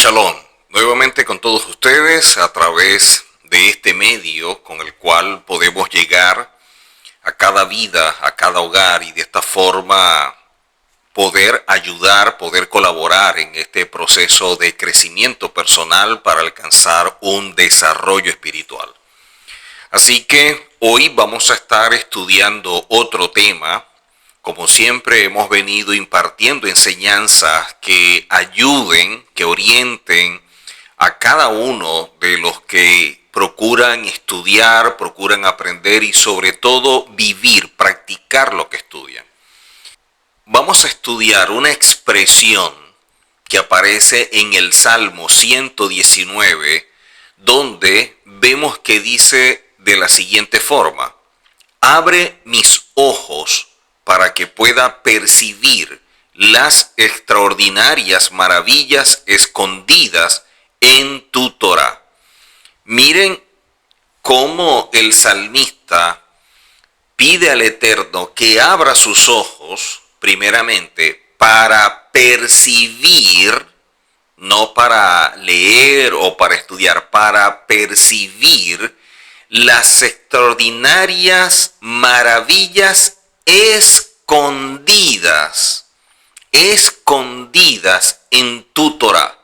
Shalom, nuevamente con todos ustedes a través de este medio con el cual podemos llegar a cada vida, a cada hogar y de esta forma poder ayudar, poder colaborar en este proceso de crecimiento personal para alcanzar un desarrollo espiritual. Así que hoy vamos a estar estudiando otro tema. Como siempre hemos venido impartiendo enseñanzas que ayuden, que orienten a cada uno de los que procuran estudiar, procuran aprender y sobre todo vivir, practicar lo que estudian. Vamos a estudiar una expresión que aparece en el Salmo 119, donde vemos que dice de la siguiente forma: abre mis ojos para que pueda percibir las extraordinarias maravillas escondidas en tu Torá. Miren cómo el salmista pide al Eterno que abra sus ojos, primeramente, para percibir, no para leer o para estudiar, para percibir las extraordinarias maravillas escondidas en tu Torá.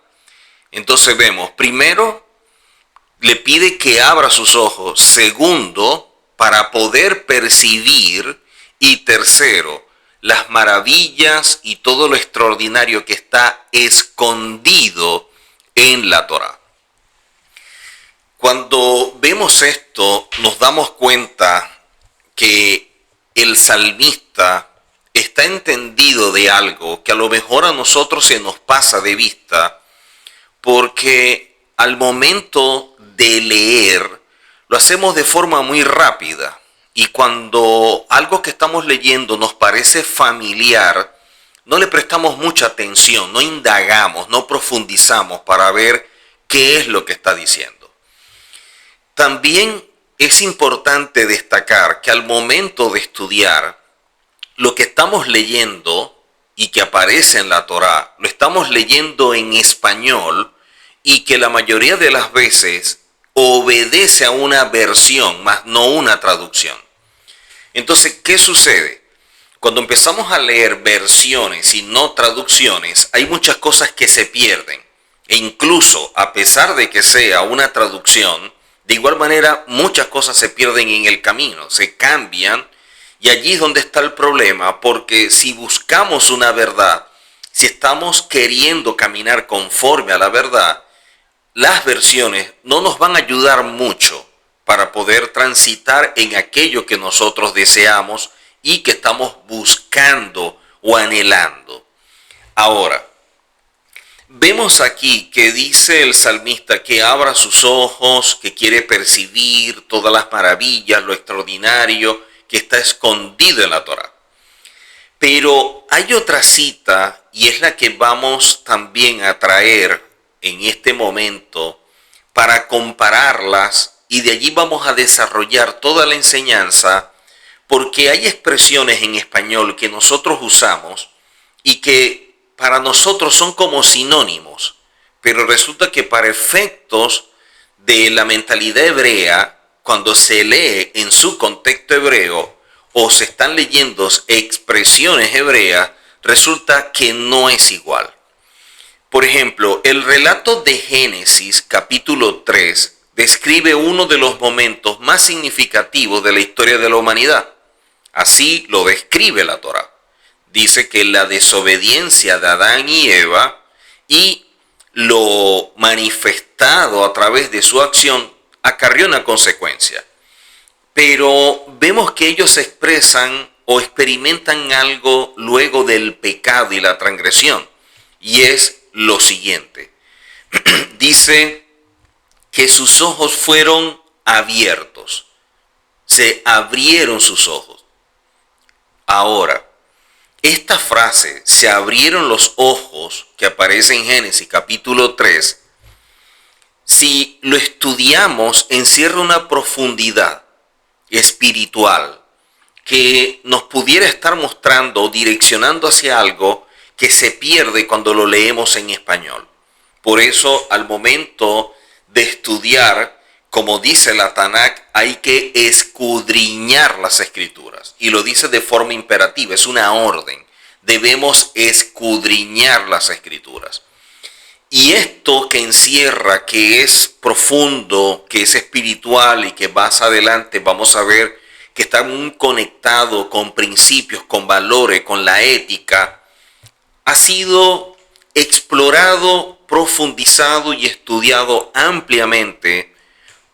Entonces vemos, primero, le pide que abra sus ojos. Segundo, para poder percibir. Y tercero, las maravillas y todo lo extraordinario que está escondido en la Torá. Cuando vemos esto, nos damos cuenta que el salmista está entendido de algo que a lo mejor a nosotros se nos pasa de vista, porque al momento de leer lo hacemos de forma muy rápida, y cuando algo que estamos leyendo nos parece familiar, no le prestamos mucha atención, no indagamos, no profundizamos para ver qué es lo que está diciendo. También es importante destacar que al momento de estudiar, lo que estamos leyendo y que aparece en la Torá, lo estamos leyendo en español y que la mayoría de las veces obedece a una versión, más no una traducción. Entonces, ¿qué sucede? Cuando empezamos a leer versiones y no traducciones, hay muchas cosas que se pierden. E incluso, a pesar de que sea una traducción, de igual manera, muchas cosas se pierden en el camino, se cambian, y allí es donde está el problema, porque si buscamos una verdad, si estamos queriendo caminar conforme a la verdad, las versiones no nos van a ayudar mucho para poder transitar en aquello que nosotros deseamos y que estamos buscando o anhelando. Ahora, vemos aquí que dice el salmista que abra sus ojos, que quiere percibir todas las maravillas, lo extraordinario que está escondido en la Torá. Pero hay otra cita, y es la que vamos también a traer en este momento para compararlas, y de allí vamos a desarrollar toda la enseñanza, porque hay expresiones en español que nosotros usamos y que para nosotros son como sinónimos, pero resulta que para efectos de la mentalidad hebrea, cuando se lee en su contexto hebreo o se están leyendo expresiones hebreas, resulta que no es igual. Por ejemplo, el relato de Génesis capítulo 3 describe uno de los momentos más significativos de la historia de la humanidad. Así lo describe la Torá. Dice que la desobediencia de Adán y Eva y lo manifestado a través de su acción acarrió una consecuencia. Pero vemos que ellos expresan o experimentan algo luego del pecado y la transgresión. Y es lo siguiente. Dice que sus ojos fueron abiertos. Se abrieron sus ojos. Ahora, esta frase, se abrieron los ojos, que aparece en Génesis capítulo 3, si lo estudiamos, encierra una profundidad espiritual que nos pudiera estar mostrando o direccionando hacia algo que se pierde cuando lo leemos en español. Por eso, al momento de estudiar, como dice la Tanakh, hay que escudriñar las escrituras. Y lo dice de forma imperativa, es una orden. Debemos escudriñar las escrituras. Y esto que encierra, que es profundo, que es espiritual y que más adelante vamos a ver que está muy conectado con principios, con valores, con la ética, ha sido explorado, profundizado y estudiado ampliamente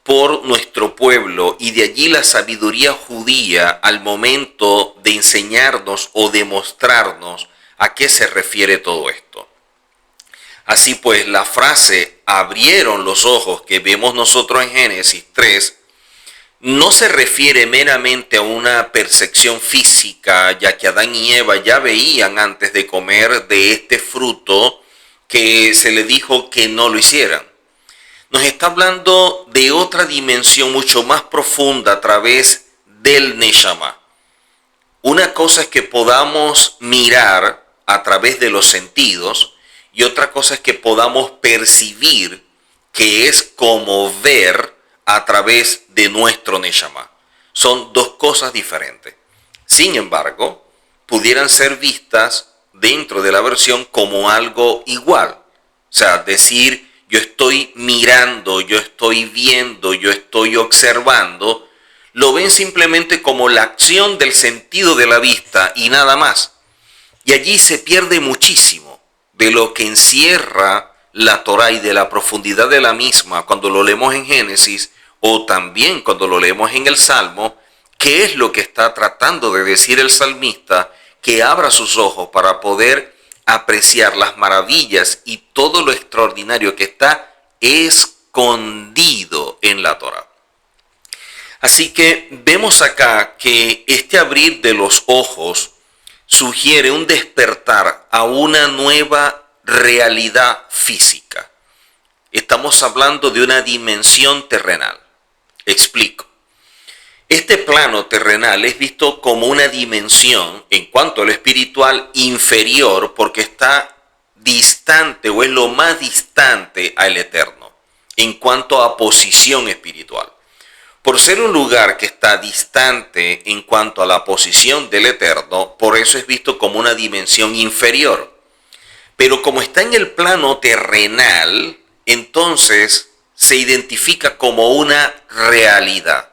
por nuestro pueblo, y de allí la sabiduría judía al momento de enseñarnos o demostrarnos a qué se refiere todo esto. Así pues, la frase abrieron los ojos que vemos nosotros en Génesis 3 no se refiere meramente a una percepción física, ya que Adán y Eva ya veían antes de comer de este fruto que se le dijo que no lo hicieran. Nos está hablando de otra dimensión mucho más profunda a través del Neshama. Una cosa es que podamos mirar a través de los sentidos y otra cosa es que podamos percibir, que es como ver a través de nuestro Neshama. Son dos cosas diferentes. Sin embargo, pudieran ser vistas dentro de la versión como algo igual. O sea, decir, yo estoy mirando, yo estoy viendo, yo estoy observando, lo ven simplemente como la acción del sentido de la vista y nada más. Y allí se pierde muchísimo de lo que encierra la Torá y de la profundidad de la misma cuando lo leemos en Génesis o también cuando lo leemos en el Salmo. ¿Qué es lo que está tratando de decir el salmista? Que abra sus ojos para poder apreciar las maravillas y todo lo extraordinario que está escondido en la Torá. Así que vemos acá que este abrir de los ojos sugiere un despertar a una nueva realidad física. Estamos hablando de una dimensión terrenal. Explico. Este plano terrenal es visto como una dimensión en cuanto a lo espiritual inferior porque está distante o es lo más distante al eterno en cuanto a posición espiritual. Por ser un lugar que está distante en cuanto a la posición del eterno, por eso es visto como una dimensión inferior. Pero como está en el plano terrenal, entonces se identifica como una realidad.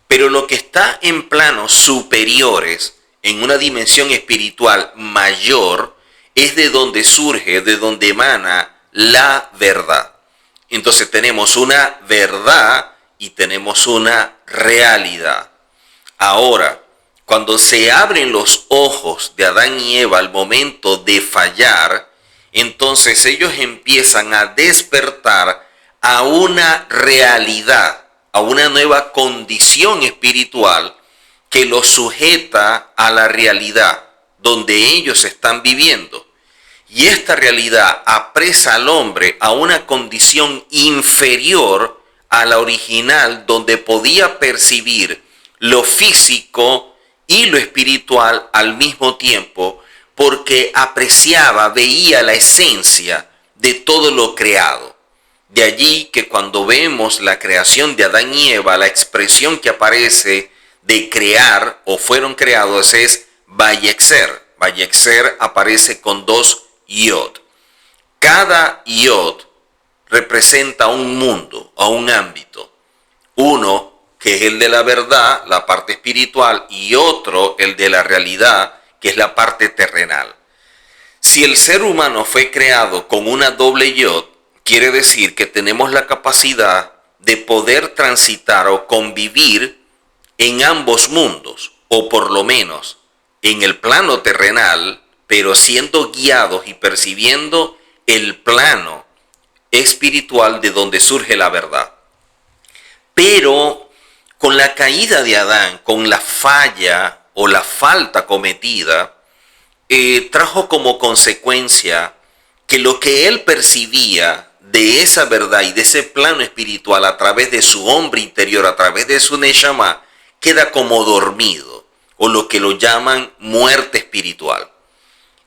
Pero lo que está en planos superiores, en una dimensión espiritual mayor, es de donde surge, de donde emana la verdad. Entonces tenemos una verdad y tenemos una realidad. Ahora, cuando se abren los ojos de Adán y Eva al momento de fallar, entonces ellos empiezan a despertar a una realidad, a una nueva condición espiritual que los sujeta a la realidad donde ellos están viviendo. Y esta realidad apresa al hombre a una condición inferior a la original, donde podía percibir lo físico y lo espiritual al mismo tiempo, porque apreciaba, veía la esencia de todo lo creado. De allí que cuando vemos la creación de Adán y Eva, la expresión que aparece de crear o fueron creados es Vayexer. Vayexer aparece con 2 yod. Cada yod representa un mundo o un ámbito. Uno que es el de la verdad, la parte espiritual, y otro el de la realidad, que es la parte terrenal. Si el ser humano fue creado con una doble yod, quiere decir que tenemos la capacidad de poder transitar o convivir en ambos mundos, o por lo menos en el plano terrenal, pero siendo guiados y percibiendo el plano espiritual de donde surge la verdad. Pero con la caída de Adán, con la falla o la falta cometida, trajo como consecuencia que lo que él percibía de esa verdad y de ese plano espiritual a través de su hombre interior, a través de su Neshama, queda como dormido, o lo que lo llaman muerte espiritual.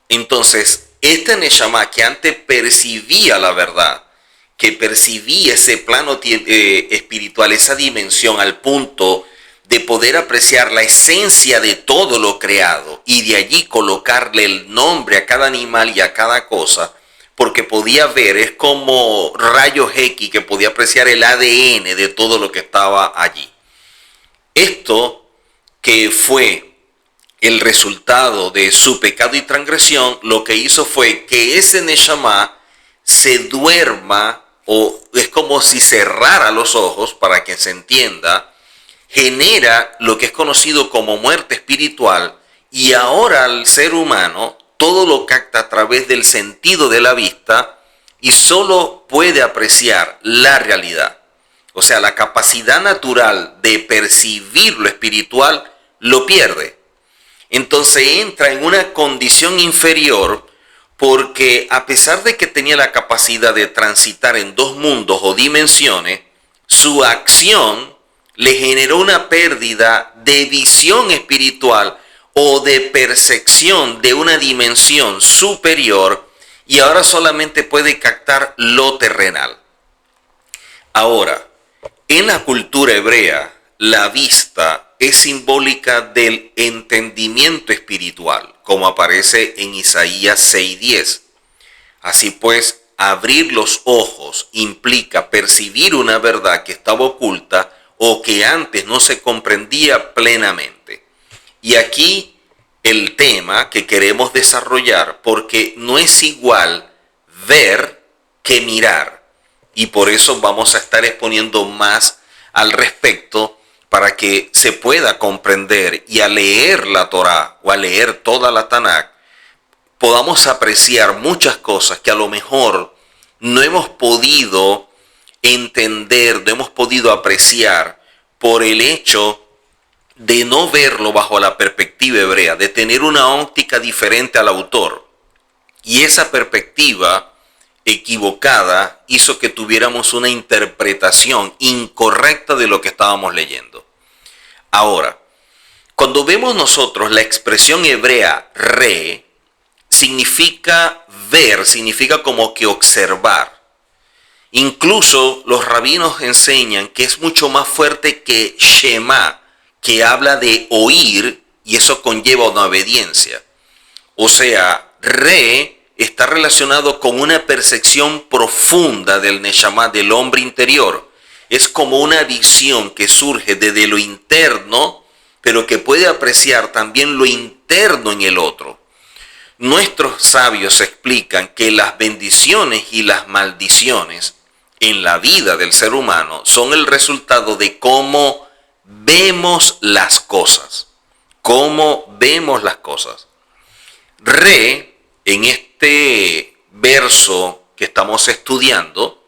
Entonces, Este Neshama que antes percibía la verdad, que percibía ese plano espiritual, esa dimensión al punto de poder apreciar la esencia de todo lo creado y de allí colocarle el nombre a cada animal y a cada cosa, porque podía ver, es como rayos X que podía apreciar el ADN de todo lo que estaba allí. Esto que fue el resultado de su pecado y transgresión, lo que hizo fue que ese Neshama se duerma, o es como si cerrara los ojos para que se entienda, genera lo que es conocido como muerte espiritual, y ahora el ser humano todo lo capta a través del sentido de la vista y solo puede apreciar la realidad. O sea, la capacidad natural de percibir lo espiritual lo pierde. Entonces entra en una condición inferior porque a pesar de que tenía la capacidad de transitar en dos mundos o dimensiones, su acción le generó una pérdida de visión espiritual o de percepción de una dimensión superior y ahora solamente puede captar lo terrenal. Ahora, en la cultura hebrea, la vista es simbólica del entendimiento espiritual, como aparece en Isaías 6:10. Así pues, abrir los ojos implica percibir una verdad que estaba oculta o que antes no se comprendía plenamente. Y aquí el tema que queremos desarrollar, porque no es igual ver que mirar. Y por eso vamos a estar exponiendo más al respecto para que se pueda comprender y al leer la Torá o al leer toda la Tanakh podamos apreciar muchas cosas que a lo mejor no hemos podido entender, no hemos podido apreciar por el hecho de no verlo bajo la perspectiva hebrea, de tener una óptica diferente al autor. Y esa perspectiva equivocada hizo que tuviéramos una interpretación incorrecta de lo que estábamos leyendo. Ahora, cuando vemos nosotros la expresión hebrea re, significa ver, significa como que observar. Incluso los rabinos enseñan que es mucho más fuerte que Shema, que habla de oír, y eso conlleva una obediencia. O sea, re está relacionado con una percepción profunda del Neshama, del hombre interior. Es como una visión que surge desde lo interno, pero que puede apreciar también lo interno en el otro. Nuestros sabios explican que las bendiciones y las maldiciones en la vida del ser humano son el resultado de cómo vemos las cosas. Cómo vemos las cosas. Re, en este verso que estamos estudiando,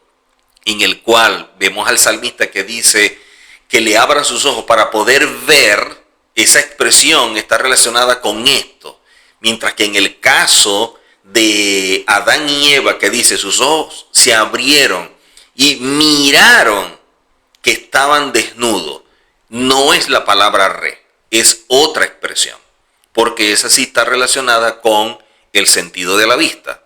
en el cual vemos al salmista que dice que le abra sus ojos para poder ver, esa expresión está relacionada con esto. Mientras que en el caso de Adán y Eva, que dice sus ojos se abrieron y miraron que estaban desnudos, no es la palabra re, es otra expresión, porque esa sí está relacionada con el sentido de la vista.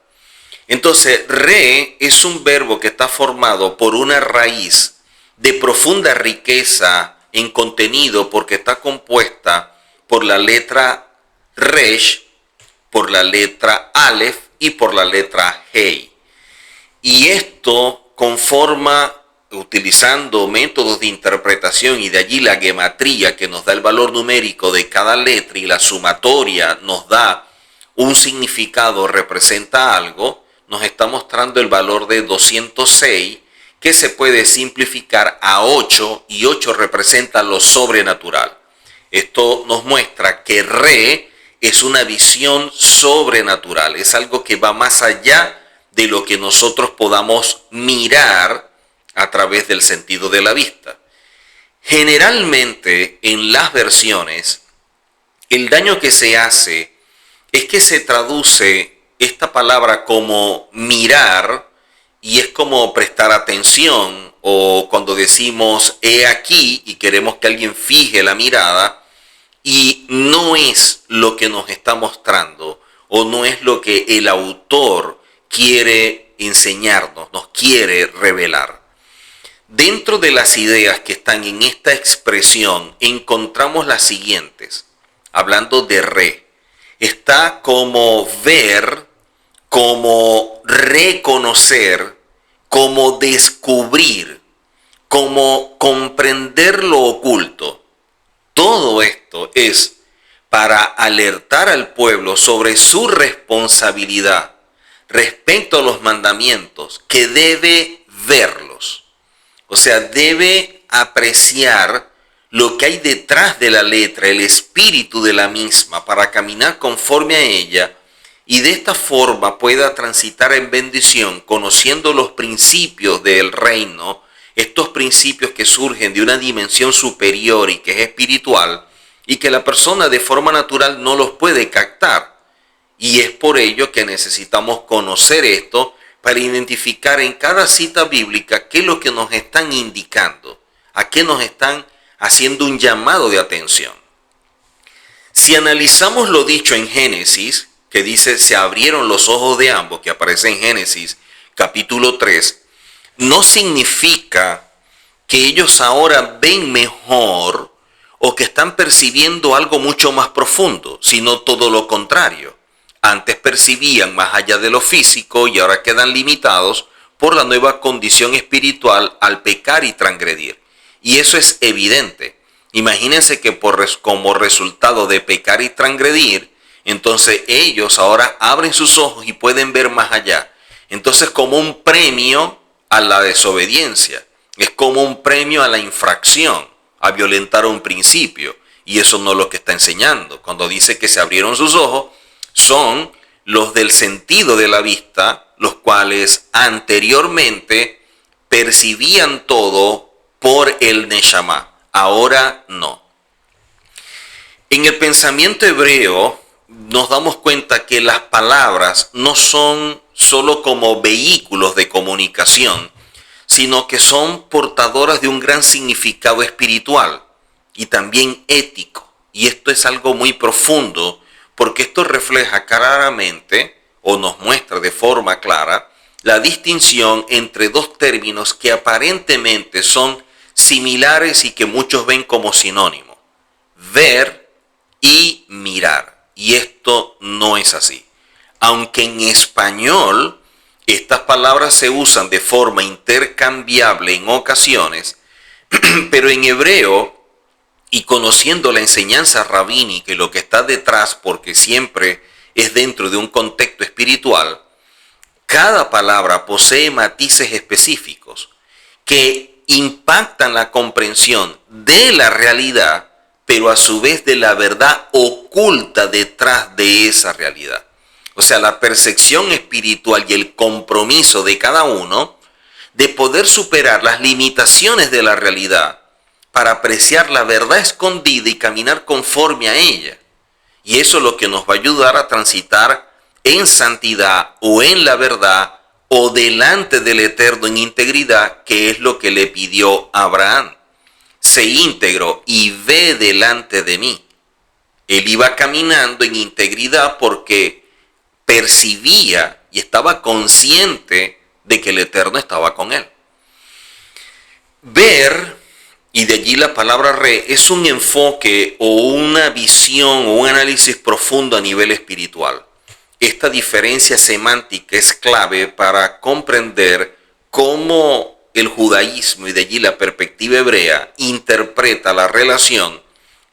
Entonces, re es un verbo que está formado por una raíz de profunda riqueza en contenido porque está compuesta por la letra resh, por la letra aleph y por la letra hei. Y esto conforma, utilizando métodos de interpretación y de allí la gematría que nos da el valor numérico de cada letra y la sumatoria nos da un significado, representa algo, nos está mostrando el valor de 206 que se puede simplificar a 8 y 8 representa lo sobrenatural. Esto nos muestra que re es una visión sobrenatural, es algo que va más allá de lo que nosotros podamos mirar a través del sentido de la vista. Generalmente en las versiones, el daño que se hace es que se traduce esta palabra como mirar y es como prestar atención, o cuando decimos he aquí y queremos que alguien fije la mirada y no es lo que nos está mostrando o no es lo que el autor quiere enseñarnos, nos quiere revelar. Dentro de las ideas que están en esta expresión encontramos las siguientes. Hablando de re, está como ver, como reconocer, como descubrir, como comprender lo oculto. Todo esto es para alertar al pueblo sobre su responsabilidad respecto a los mandamientos, que debe verlos. O sea, debe apreciar lo que hay detrás de la letra, el espíritu de la misma, para caminar conforme a ella y de esta forma pueda transitar en bendición, conociendo los principios del reino, estos principios que surgen de una dimensión superior y que es espiritual, y que la persona de forma natural no los puede captar. Y es por ello que necesitamos conocer esto para identificar en cada cita bíblica qué es lo que nos están indicando, a qué nos están haciendo un llamado de atención. Si analizamos lo dicho en Génesis, que dice se abrieron los ojos de ambos, que aparece en Génesis capítulo 3, no significa que ellos ahora ven mejor o que están percibiendo algo mucho más profundo, sino todo lo contrario. Antes percibían más allá de lo físico y ahora quedan limitados por la nueva condición espiritual al pecar y transgredir. Y eso es evidente. Imagínense que como resultado de pecar y transgredir, entonces ellos ahora abren sus ojos y pueden ver más allá. Entonces, como un premio a la desobediencia, es como un premio a la infracción, a violentar un principio. Y eso no es lo que está enseñando. Cuando dice que se abrieron sus ojos, son los del sentido de la vista, los cuales anteriormente percibían todo por el Neshama. Ahora no. En el pensamiento hebreo nos damos cuenta que las palabras no son solo como vehículos de comunicación, sino que son portadoras de un gran significado espiritual y también ético. Y esto es algo muy profundo, porque esto refleja claramente, o nos muestra de forma clara, la distinción entre dos términos que aparentemente son similares y que muchos ven como sinónimo: ver y mirar. Y esto no es así. Aunque en español estas palabras se usan de forma intercambiable en ocasiones, pero en hebreo, y conociendo la enseñanza rabínica y lo que está detrás, porque siempre es dentro de un contexto espiritual, cada palabra posee matices específicos que impactan la comprensión de la realidad, pero a su vez de la verdad oculta detrás de esa realidad. O sea, la percepción espiritual y el compromiso de cada uno de poder superar las limitaciones de la realidad para apreciar la verdad escondida y caminar conforme a ella. Y eso es lo que nos va a ayudar a transitar en santidad o en la verdad o delante del Eterno en integridad, que es lo que le pidió a Abraham. Sé íntegro y ve delante de mí. Él iba caminando en integridad porque percibía y estaba consciente de que el Eterno estaba con él. Ver, y de allí la palabra re, es un enfoque o una visión o un análisis profundo a nivel espiritual. Esta diferencia semántica es clave para comprender cómo el judaísmo y de allí la perspectiva hebrea interpreta la relación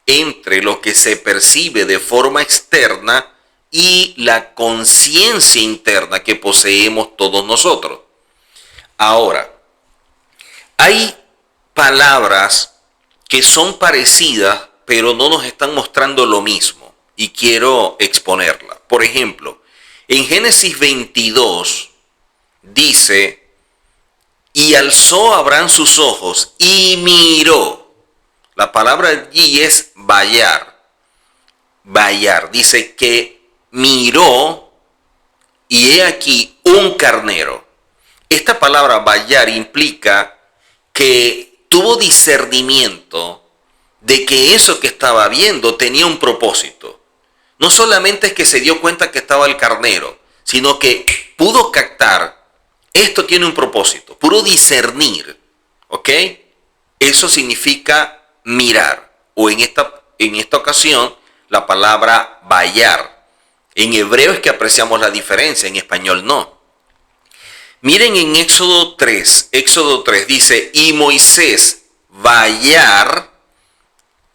entre lo que se percibe de forma externa y la conciencia interna que poseemos todos nosotros. Ahora, hay palabras que son parecidas, pero no nos están mostrando lo mismo, y quiero exponerla. Por ejemplo, en Génesis 22 dice: y alzó Abraham sus ojos y miró. La palabra allí es bayar. Bayar. Dice que miró y he aquí un carnero. Esta palabra bayar implica que tuvo discernimiento de que eso que estaba viendo tenía un propósito. no solamente es que se dio cuenta que estaba el carnero, sino que pudo captar, esto tiene un propósito, pudo discernir, ¿ok? Eso significa mirar, o en esta ocasión la palabra bayar. En hebreo es que apreciamos la diferencia, en español no. Miren en Éxodo 3 dice, y Moisés bayar,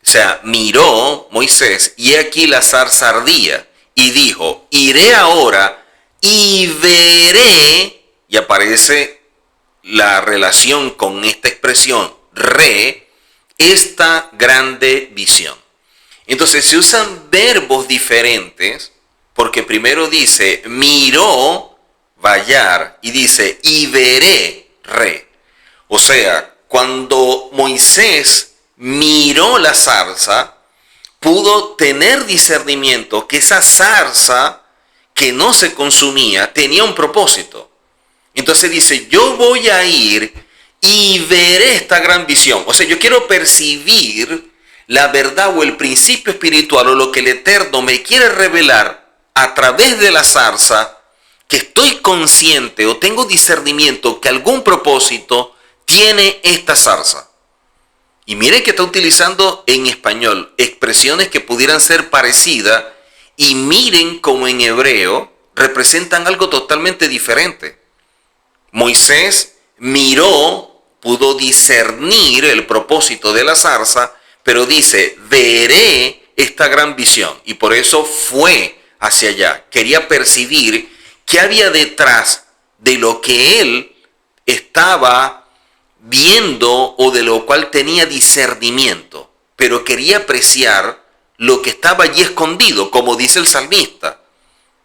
o sea, miró Moisés, y aquí la zarza ardía, y dijo, iré ahora y veré, y aparece la relación con esta expresión, esta grande visión. Entonces se usan verbos diferentes, porque primero dice, miró, bayar, y dice, y veré, O sea, cuando Moisés miró la zarza, pudo tener discernimiento que esa zarza que no se consumía tenía un propósito. Entonces dice, yo voy a ir y veré esta gran visión. O sea, yo quiero percibir la verdad o el principio espiritual o lo que el Eterno me quiere revelar a través de la zarza, que estoy consciente o tengo discernimiento que algún propósito tiene esta zarza. Y miren que está utilizando en español expresiones que pudieran ser parecidas, y miren cómo en hebreo representan algo totalmente diferente. Moisés miró, pudo discernir el propósito de la zarza, pero dice, veré esta gran visión. Y por eso fue hacia allá. Quería percibir qué había detrás de lo que él estaba viendo o de lo cual tenía discernimiento. Pero quería apreciar lo que estaba allí escondido, como dice el salmista.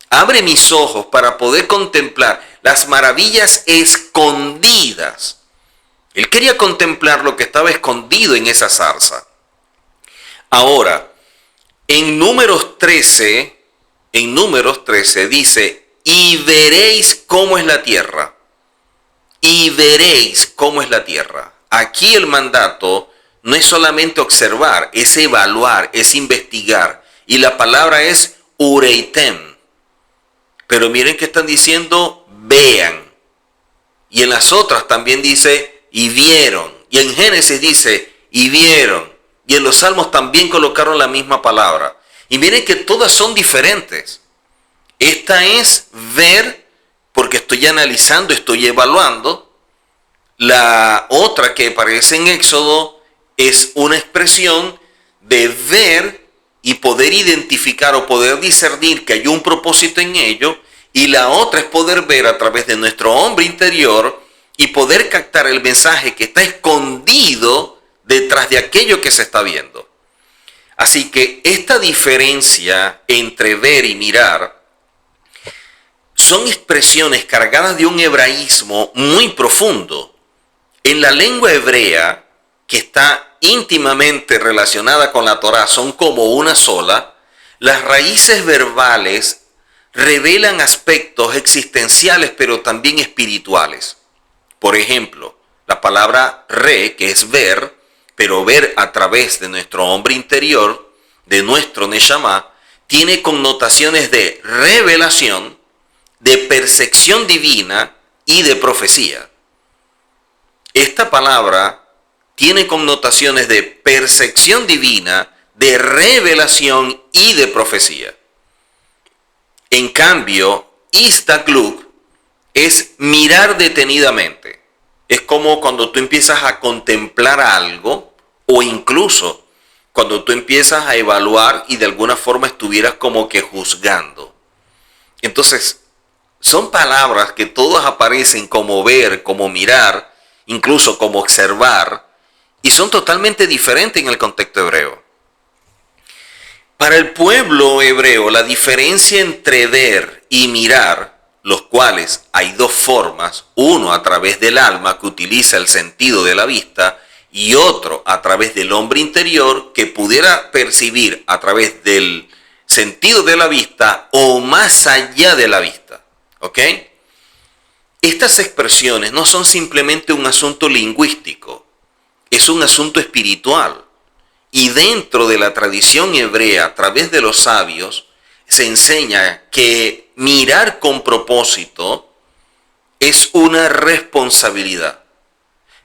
Abre mis ojos para poder contemplar las maravillas escondidas. Él quería contemplar lo que estaba escondido en esa zarza. Ahora, en Números 13 dice, y veréis cómo es la tierra. Y veréis cómo es la tierra. Aquí el mandato no es solamente observar, es evaluar, es investigar. Y la palabra es ureitem. Pero miren que están diciendo, vean. Y en las otras también dice, y vieron. Y en Génesis dice, y vieron. Y en los Salmos también colocaron la misma palabra. Y miren que todas son diferentes. Esta es ver, porque estoy analizando, estoy evaluando. La otra que aparece en Éxodo es una expresión de ver y poder identificar o poder discernir que hay un propósito en ello. Y la otra es poder ver a través de nuestro hombre interior y poder captar el mensaje que está escondido detrás de aquello que se está viendo. Así que esta diferencia entre ver y mirar son expresiones cargadas de un hebraísmo muy profundo. En la lengua hebrea, que está íntimamente relacionada con la Torá, son como una sola, las raíces verbales revelan aspectos existenciales pero también espirituales. Por ejemplo, la palabra que es ver, pero ver a través de nuestro hombre interior, de nuestro neshama, tiene connotaciones de revelación, de percepción divina y de profecía. Esta palabra tiene connotaciones de percepción divina, de revelación y de profecía. En cambio, istakluk es mirar detenidamente. Es como cuando tú empiezas a contemplar algo, o incluso cuando tú empiezas a evaluar y de alguna forma estuvieras como que juzgando. Entonces, son palabras que todas aparecen como ver, como mirar, incluso como observar, y son totalmente diferentes en el contexto hebreo. Para el pueblo hebreo, la diferencia entre ver y mirar, los cuales hay dos formas, uno a través del alma que utiliza el sentido de la vista y otro a través del hombre interior que pudiera percibir a través del sentido de la vista o más allá de la vista. ¿Ok? Estas expresiones no son simplemente un asunto lingüístico, es un asunto espiritual. Y dentro de la tradición hebrea, a través de los sabios, se enseña que mirar con propósito es una responsabilidad,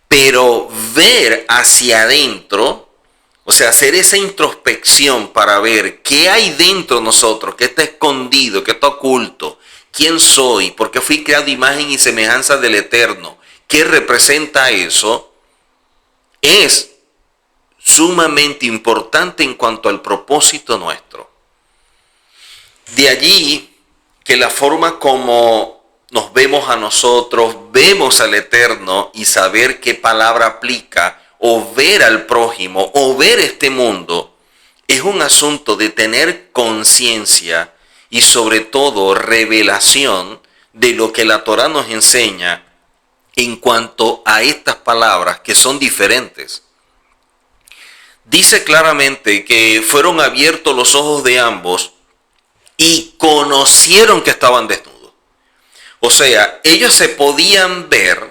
pero ver hacia adentro, o sea, hacer esa introspección para ver qué hay dentro de nosotros, qué está escondido, qué está oculto, quién soy, por qué fui creado imagen y semejanza del Eterno, qué representa eso, es sumamente importante en cuanto al propósito nuestro. De allí que la forma como nos vemos a nosotros, vemos al Eterno y saber qué palabra aplica, o ver al prójimo, o ver este mundo, es un asunto de tener conciencia y sobre todo revelación de lo que la Torá nos enseña en cuanto a estas palabras que son diferentes. Dice claramente que fueron abiertos los ojos de ambos y conocieron que estaban desnudos. O sea, ellos se podían ver,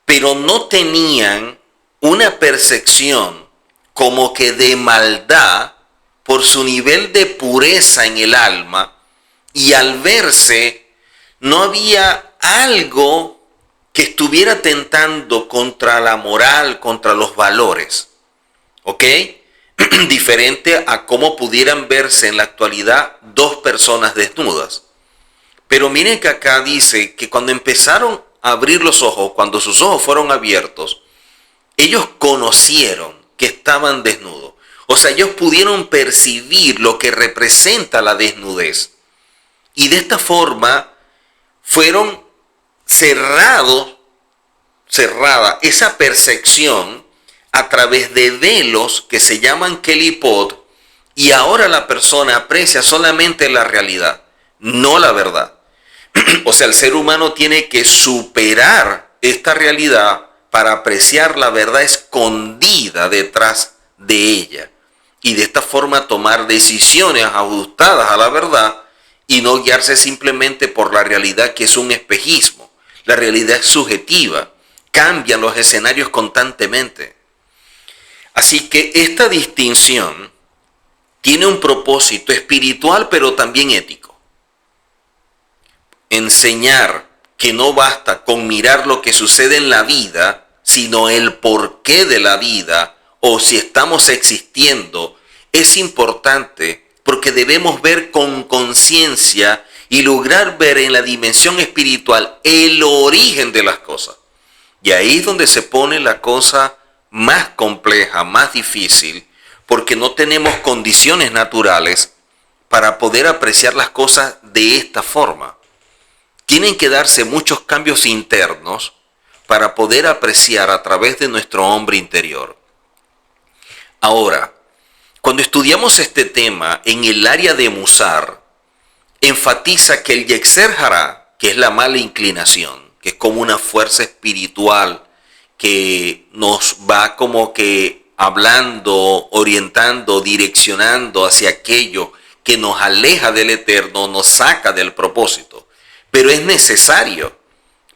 pero no tenían una percepción como que de maldad por su nivel de pureza en el alma, y al verse no había algo que estuviera tentando contra la moral, contra los valores. ¿Ok? Diferente a cómo pudieran verse en la actualidad dos personas desnudas. Pero miren que acá dice que cuando empezaron a abrir los ojos, cuando sus ojos fueron abiertos, ellos conocieron que estaban desnudos. O sea, ellos pudieron percibir lo que representa la desnudez. Y de esta forma fueron cerrada esa percepción a través de velos que se llaman kelipot, y ahora la persona aprecia solamente la realidad, no la verdad. O sea, el ser humano tiene que superar esta realidad para apreciar la verdad escondida detrás de ella, y de esta forma tomar decisiones ajustadas a la verdad y no guiarse simplemente por la realidad, que es un espejismo. La realidad es subjetiva, cambian los escenarios constantemente. Así que esta distinción tiene un propósito espiritual, pero también ético. Enseñar que no basta con mirar lo que sucede en la vida, sino el porqué de la vida, o si estamos existiendo, es importante porque debemos ver con conciencia y lograr ver en la dimensión espiritual el origen de las cosas. Y ahí es donde se pone la cosa más compleja, más difícil, porque no tenemos condiciones naturales para poder apreciar las cosas de esta forma. Tienen que darse muchos cambios internos para poder apreciar a través de nuestro hombre interior. Ahora, cuando estudiamos este tema en el área de Musar, enfatiza que el Yetzer Hará, que es la mala inclinación, que es como una fuerza espiritual que nos va como que hablando, orientando, direccionando hacia aquello que nos aleja del Eterno, nos saca del propósito. Pero es necesario.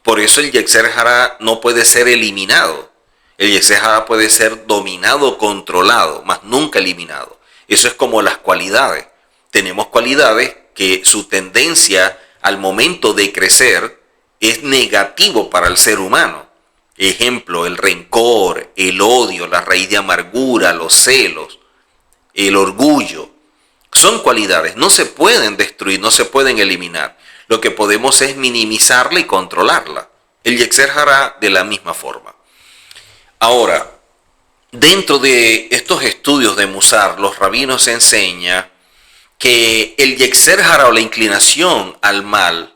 Por eso el Yetzer Hará no puede ser eliminado. El Yetzer Hará puede ser dominado, controlado, mas nunca eliminado. Eso es como las cualidades. Tenemos cualidades que su tendencia al momento de crecer es negativo para el ser humano. Ejemplo, el rencor, el odio, la raíz de amargura, los celos, el orgullo. Son cualidades, no se pueden destruir, no se pueden eliminar. Lo que podemos es minimizarla y controlarla. El Yetzer Hará de la misma forma. Ahora, dentro de estos estudios de Musar, los rabinos enseñan que el Yetzer Hará, o la inclinación al mal,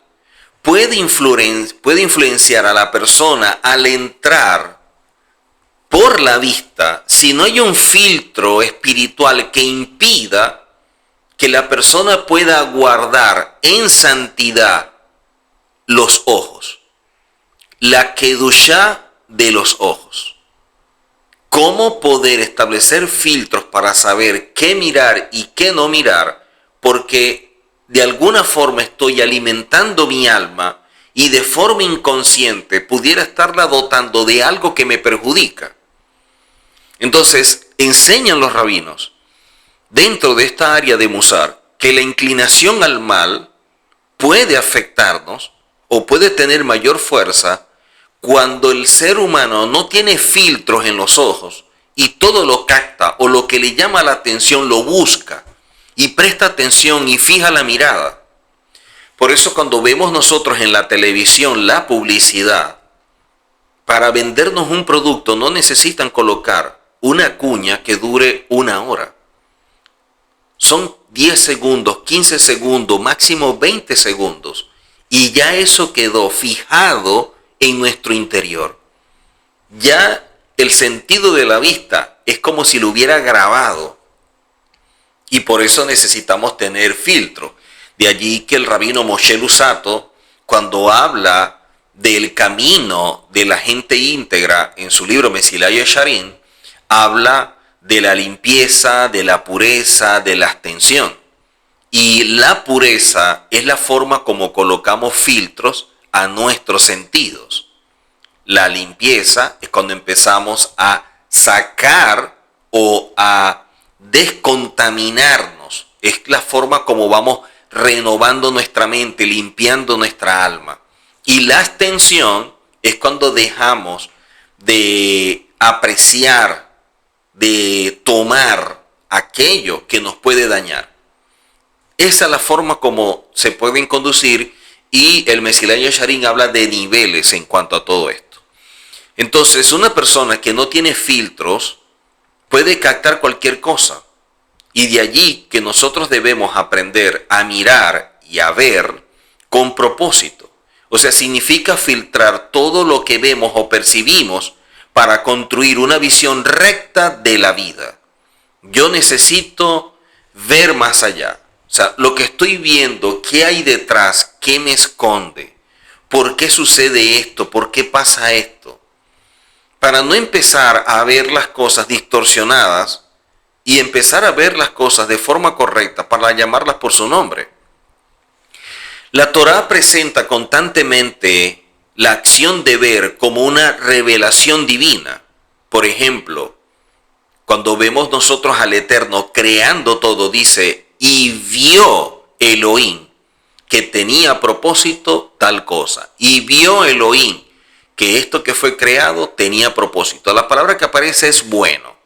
puede influenciar a la persona al entrar por la vista, si no hay un filtro espiritual que impida que la persona pueda guardar en santidad los ojos, la kedushá de los ojos. ¿Cómo poder establecer filtros para saber qué mirar y qué no mirar? Porque de alguna forma estoy alimentando mi alma y de forma inconsciente pudiera estarla dotando de algo que me perjudica. Entonces, enseñan los rabinos, dentro de esta área de Musar, que la inclinación al mal puede afectarnos o puede tener mayor fuerza cuando el ser humano no tiene filtros en los ojos y todo lo capta o lo que le llama la atención lo busca y presta atención y fija la mirada. Por eso cuando vemos nosotros en la televisión la publicidad, para vendernos un producto no necesitan colocar una cuña que dure 1 hora. Son 10 segundos, 15 segundos, máximo 20 segundos. Y ya eso quedó fijado en nuestro interior. Ya el sentido de la vista es como si lo hubiera grabado. Y por eso necesitamos tener filtro. De allí que el rabino Moshe Luzzatto, cuando habla del camino de la gente íntegra en su libro Mesillat Yesharim, habla de la limpieza, de la pureza, de la abstención. Y la pureza es la forma como colocamos filtros a nuestros sentidos. La limpieza es cuando empezamos a sacar o a descontaminarnos. Es la forma como vamos renovando nuestra mente, limpiando nuestra alma. Y la abstención es cuando dejamos de apreciar, de tomar aquello que nos puede dañar. Esa es la forma como se pueden conducir y el Mesillat Yesharim habla de niveles en cuanto a todo esto. Entonces, una persona que no tiene filtros puede captar cualquier cosa. Y de allí que nosotros debemos aprender a mirar y a ver con propósito. O sea, significa filtrar todo lo que vemos o percibimos para construir una visión recta de la vida. Yo necesito ver más allá. O sea, lo que estoy viendo, ¿qué hay detrás? ¿Qué me esconde? ¿Por qué sucede esto? ¿Por qué pasa esto? Para no empezar a ver las cosas distorsionadas y empezar a ver las cosas de forma correcta para llamarlas por su nombre. La Torá presenta constantemente la acción de ver como una revelación divina. Por ejemplo, cuando vemos nosotros al Eterno creando todo, dice, y vio Elohim que tenía a propósito tal cosa. Y vio Elohim que esto que fue creado tenía propósito. La palabra que aparece es bueno,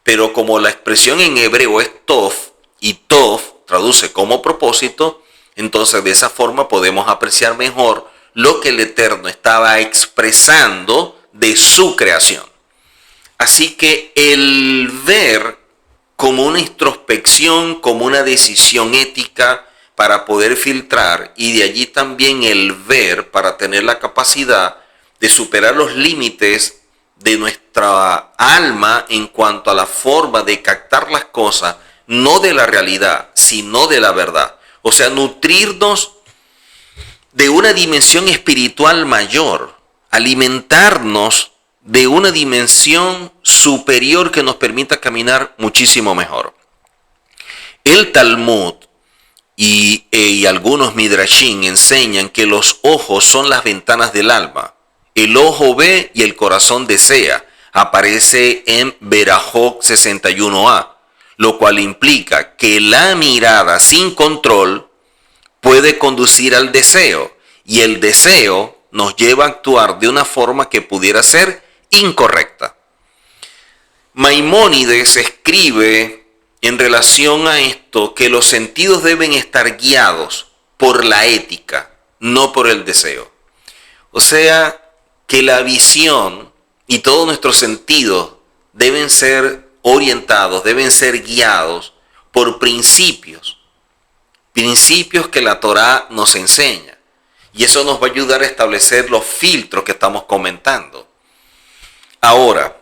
pero como la expresión en hebreo es tov, y tov traduce como propósito, entonces de esa forma podemos apreciar mejor lo que el Eterno estaba expresando de su creación. Así que el ver como una introspección, como una decisión ética para poder filtrar, y de allí también el ver para tener la capacidad de superar los límites de nuestra alma en cuanto a la forma de captar las cosas, no de la realidad, sino de la verdad. O sea, nutrirnos de una dimensión espiritual mayor, alimentarnos de una dimensión superior que nos permita caminar muchísimo mejor. El Talmud y algunos Midrashim enseñan que los ojos son las ventanas del alma. El ojo ve y el corazón desea. Aparece en Berajot 61a, lo cual implica que la mirada sin control puede conducir al deseo, y el deseo nos lleva a actuar de una forma que pudiera ser incorrecta. Maimónides escribe en relación a esto que los sentidos deben estar guiados por la ética, no por el deseo. O sea, que la visión y todos nuestros sentidos deben ser orientados, deben ser guiados por principios que la Torá nos enseña. Y eso nos va a ayudar a establecer los filtros que estamos comentando. Ahora,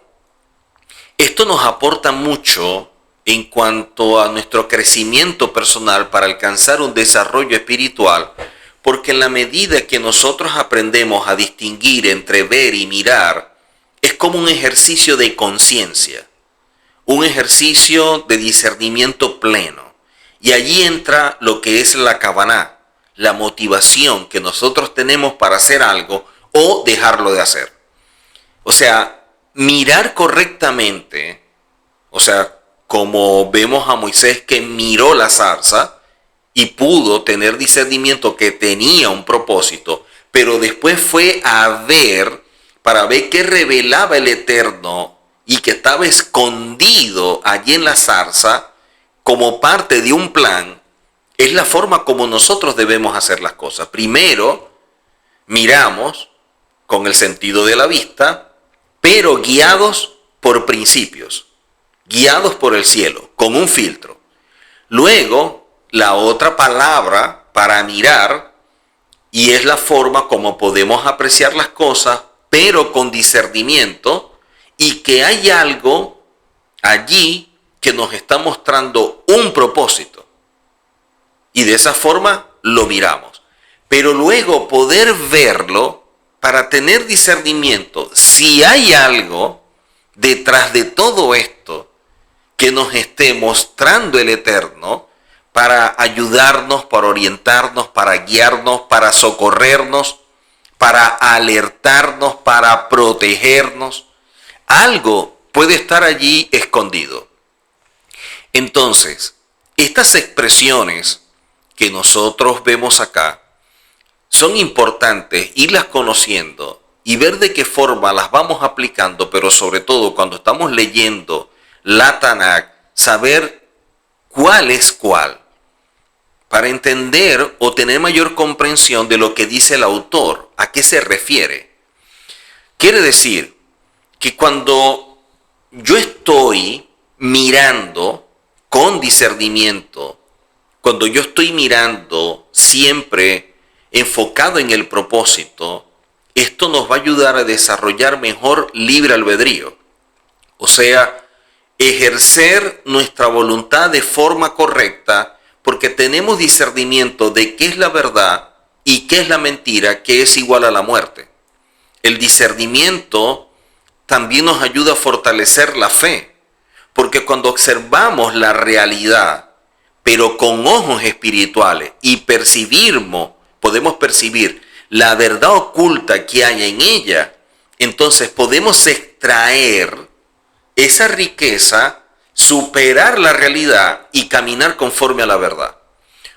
esto nos aporta mucho en cuanto a nuestro crecimiento personal para alcanzar un desarrollo espiritual, porque en la medida que nosotros aprendemos a distinguir entre ver y mirar, es como un ejercicio de conciencia, un ejercicio de discernimiento pleno. Y allí entra lo que es la kavaná, la motivación que nosotros tenemos para hacer algo o dejarlo de hacer. O sea, mirar correctamente, o sea, como vemos a Moisés que miró la zarza, y pudo tener discernimiento que tenía un propósito, pero después fue a ver para ver qué revelaba el Eterno y que estaba escondido allí en la zarza como parte de un plan, es la forma como nosotros debemos hacer las cosas. Primero, miramos con el sentido de la vista, pero guiados por principios, guiados por el cielo, con un filtro. Luego, la otra palabra para mirar, y es la forma como podemos apreciar las cosas, pero con discernimiento, y que hay algo allí que nos está mostrando un propósito. Y de esa forma lo miramos. Pero luego poder verlo para tener discernimiento, si hay algo detrás de todo esto que nos esté mostrando el Eterno, para ayudarnos, para orientarnos, para guiarnos, para socorrernos, para alertarnos, para protegernos. Algo puede estar allí escondido. Entonces, estas expresiones que nosotros vemos acá son importantes irlas conociendo y ver de qué forma las vamos aplicando, pero sobre todo cuando estamos leyendo la Tanakh, saber cuál es cuál, para entender o tener mayor comprensión de lo que dice el autor, a qué se refiere. Quiere decir que cuando yo estoy mirando con discernimiento, cuando yo estoy mirando siempre enfocado en el propósito, esto nos va a ayudar a desarrollar mejor libre albedrío. O sea, ejercer nuestra voluntad de forma correcta, porque tenemos discernimiento de qué es la verdad y qué es la mentira, que es igual a la muerte. El discernimiento también nos ayuda a fortalecer la fe, porque cuando observamos la realidad, pero con ojos espirituales, y podemos percibir la verdad oculta que hay en ella, entonces podemos extraer esa riqueza, superar la realidad y caminar conforme a la verdad.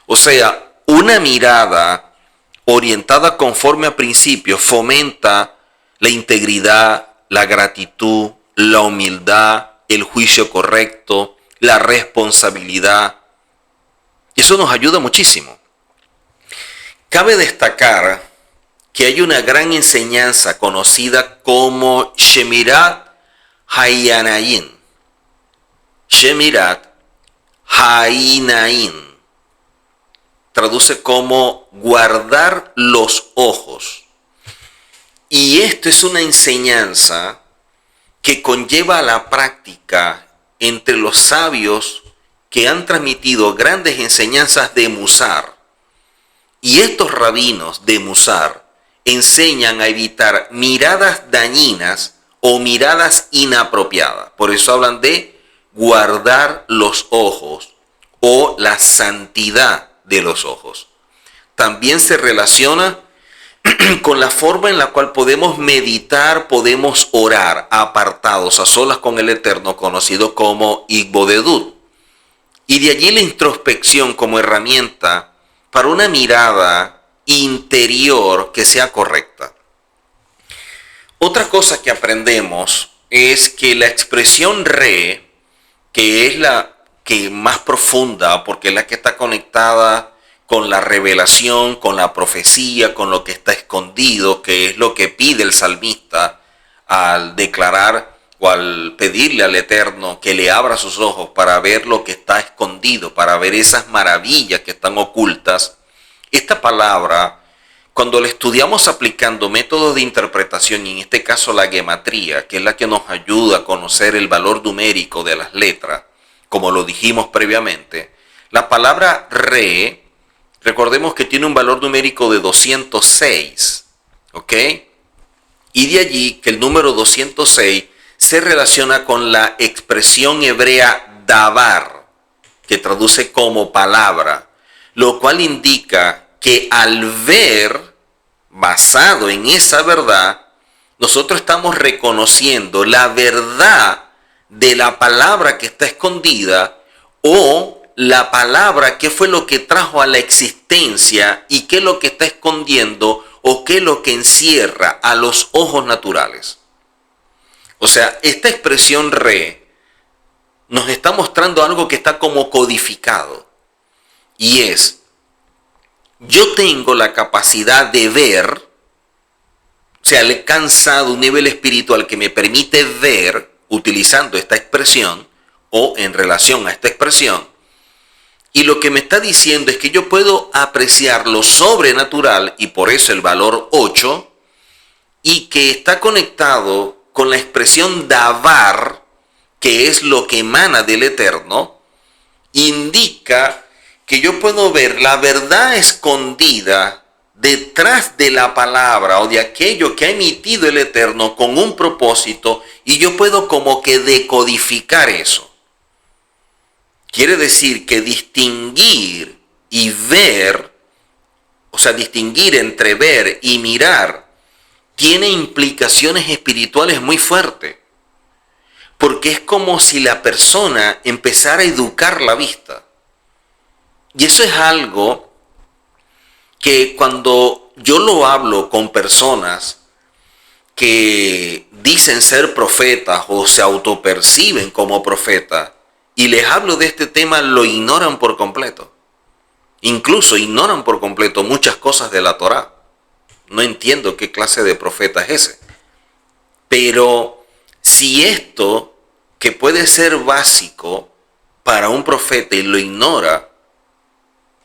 O sea, una mirada orientada conforme a principios fomenta la integridad, la gratitud, la humildad, el juicio correcto, la responsabilidad. Eso nos ayuda muchísimo. Cabe destacar que hay una gran enseñanza conocida como Shemirat Hayanayin. Shemirat Hayanayin traduce como guardar los ojos. Y esto es una enseñanza que conlleva a la práctica entre los sabios que han transmitido grandes enseñanzas de Musar. Y estos rabinos de Musar enseñan a evitar miradas dañinas o miradas inapropiadas. Por eso hablan de guardar los ojos o la santidad de los ojos. También se relaciona con la forma en la cual podemos meditar, podemos orar apartados a solas con el Eterno, conocido como Igbodedut. Y de allí la introspección como herramienta para una mirada interior que sea correcta. Otra cosa que aprendemos es que la expresión re, que es la que más profunda, porque es la que está conectada con la revelación, con la profecía, con lo que está escondido, que es lo que pide el salmista al declarar o al pedirle al Eterno que le abra sus ojos para ver lo que está escondido, para ver esas maravillas que están ocultas. Esta palabra, cuando la estudiamos aplicando métodos de interpretación, y en este caso la gematría, que es la que nos ayuda a conocer el valor numérico de las letras, como lo dijimos previamente, la palabra re, recordemos que tiene un valor numérico de 206, ¿ok? Y de allí que el número 206 se relaciona con la expresión hebrea davar, que traduce como palabra, lo cual indica que al ver, basado en esa verdad, nosotros estamos reconociendo la verdad de la palabra que está escondida o la palabra, qué fue lo que trajo a la existencia y qué es lo que está escondiendo o qué es lo que encierra a los ojos naturales. O sea, esta expresión re nos está mostrando algo que está como codificado. Y es, yo tengo la capacidad de ver, o sea, he alcanzado un nivel espiritual que me permite ver, utilizando esta expresión o en relación a esta expresión. Y lo que me está diciendo es que yo puedo apreciar lo sobrenatural, y por eso el valor 8, y que está conectado con la expresión davar, que es lo que emana del Eterno, indica que yo puedo ver la verdad escondida detrás de la palabra o de aquello que ha emitido el Eterno con un propósito, y yo puedo como que decodificar eso. Quiere decir que distinguir y ver, o sea, distinguir entre ver y mirar, tiene implicaciones espirituales muy fuertes. Porque es como si la persona empezara a educar la vista. Y eso es algo que cuando yo lo hablo con personas que dicen ser profetas o se autoperciben como profetas, y les hablo de este tema, lo ignoran por completo. Incluso ignoran por completo muchas cosas de la Torá. No entiendo qué clase de profeta es ese. Pero si esto, que puede ser básico para un profeta, y lo ignora,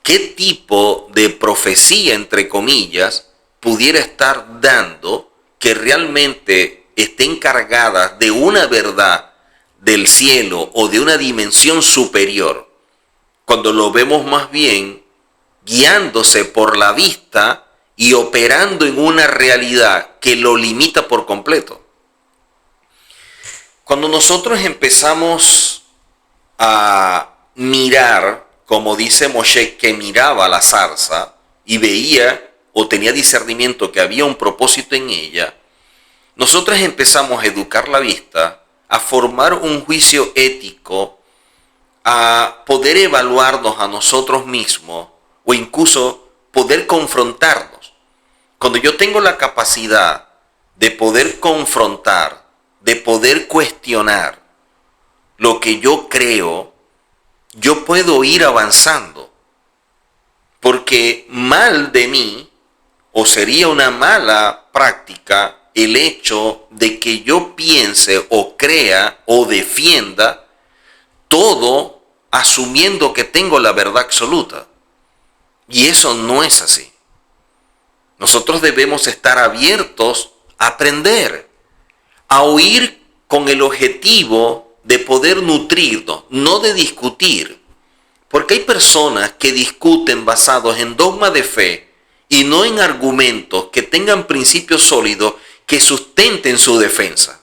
¿qué tipo de profecía, entre comillas, pudiera estar dando que realmente esté encargada de una verdad del cielo o de una dimensión superior, cuando lo vemos más bien guiándose por la vista y operando en una realidad que lo limita por completo? Cuando nosotros empezamos a mirar, como dice Moshe, que miraba la zarza y veía o tenía discernimiento que había un propósito en ella, nosotros empezamos a educar la vista, a formar un juicio ético, a poder evaluarnos a nosotros mismos o incluso poder confrontarnos. Cuando yo tengo la capacidad de poder confrontar, de poder cuestionar lo que yo creo, yo puedo ir avanzando. Porque mal de mí, o sería una mala práctica, el hecho de que yo piense o crea o defienda todo asumiendo que tengo la verdad absoluta. Y eso no es así. Nosotros debemos estar abiertos a aprender, a oír con el objetivo de poder nutrirnos, no de discutir. Porque hay personas que discuten basados en dogma de fe y no en argumentos que tengan principios sólidos que sustenten su defensa.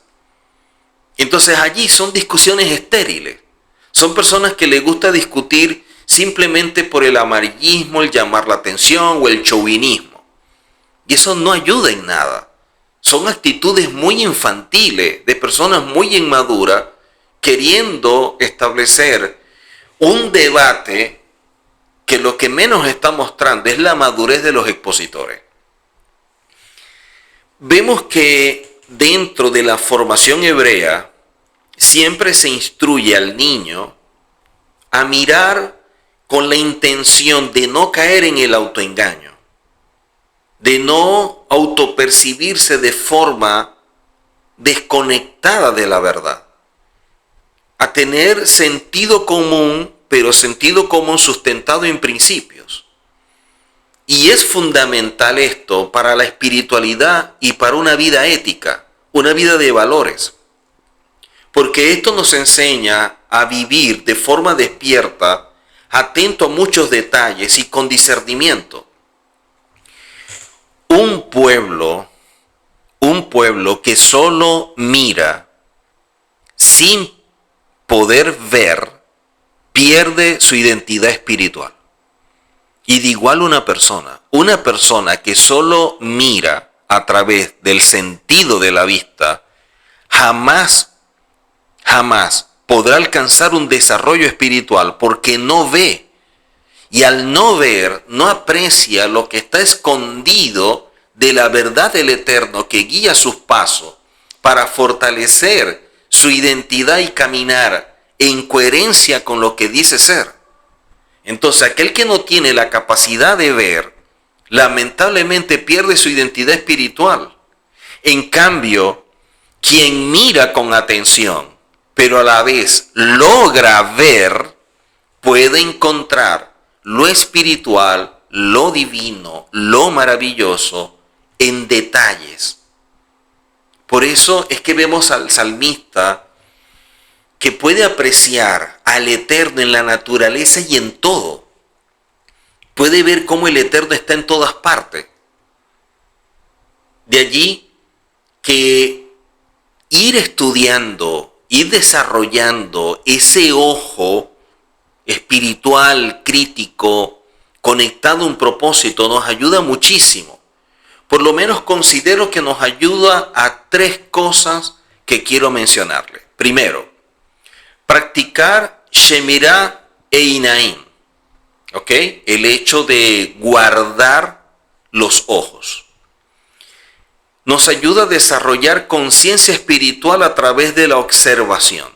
Entonces allí son discusiones estériles. Son personas que les gusta discutir simplemente por el amarillismo, el llamar la atención o el chauvinismo. Y eso no ayuda en nada. Son actitudes muy infantiles de personas muy inmaduras queriendo establecer un debate que lo que menos está mostrando es la madurez de los expositores. Vemos que dentro de la formación hebrea siempre se instruye al niño a mirar con la intención de no caer en el autoengaño, de no autopercibirse de forma desconectada de la verdad, a tener sentido común, pero sentido común sustentado en principios. Y es fundamental esto para la espiritualidad y para una vida ética, una vida de valores. Porque esto nos enseña a vivir de forma despierta, atento a muchos detalles y con discernimiento. Un pueblo que solo mira sin poder ver, pierde su identidad espiritual. Y de igual una persona que solo mira a través del sentido de la vista, jamás podrá alcanzar un desarrollo espiritual porque no ve. Y al no ver, no aprecia lo que está escondido de la verdad del Eterno que guía sus pasos para fortalecer su identidad y caminar en coherencia con lo que dice ser. Entonces, aquel que no tiene la capacidad de ver, lamentablemente pierde su identidad espiritual. En cambio, quien mira con atención, pero a la vez logra ver, puede encontrar lo espiritual, lo divino, lo maravilloso en detalles. Por eso es que vemos al salmista que puede apreciar al Eterno en la naturaleza y en todo. Puede ver cómo el Eterno está en todas partes. De allí que ir estudiando, ir desarrollando ese ojo espiritual, crítico, conectado a un propósito, nos ayuda muchísimo. Por lo menos considero que nos ayuda a 3 cosas que quiero mencionarle. Primero, practicar Shemirah e Inaim. ¿Ok? El hecho de guardar los ojos. Nos ayuda a desarrollar conciencia espiritual a través de la observación.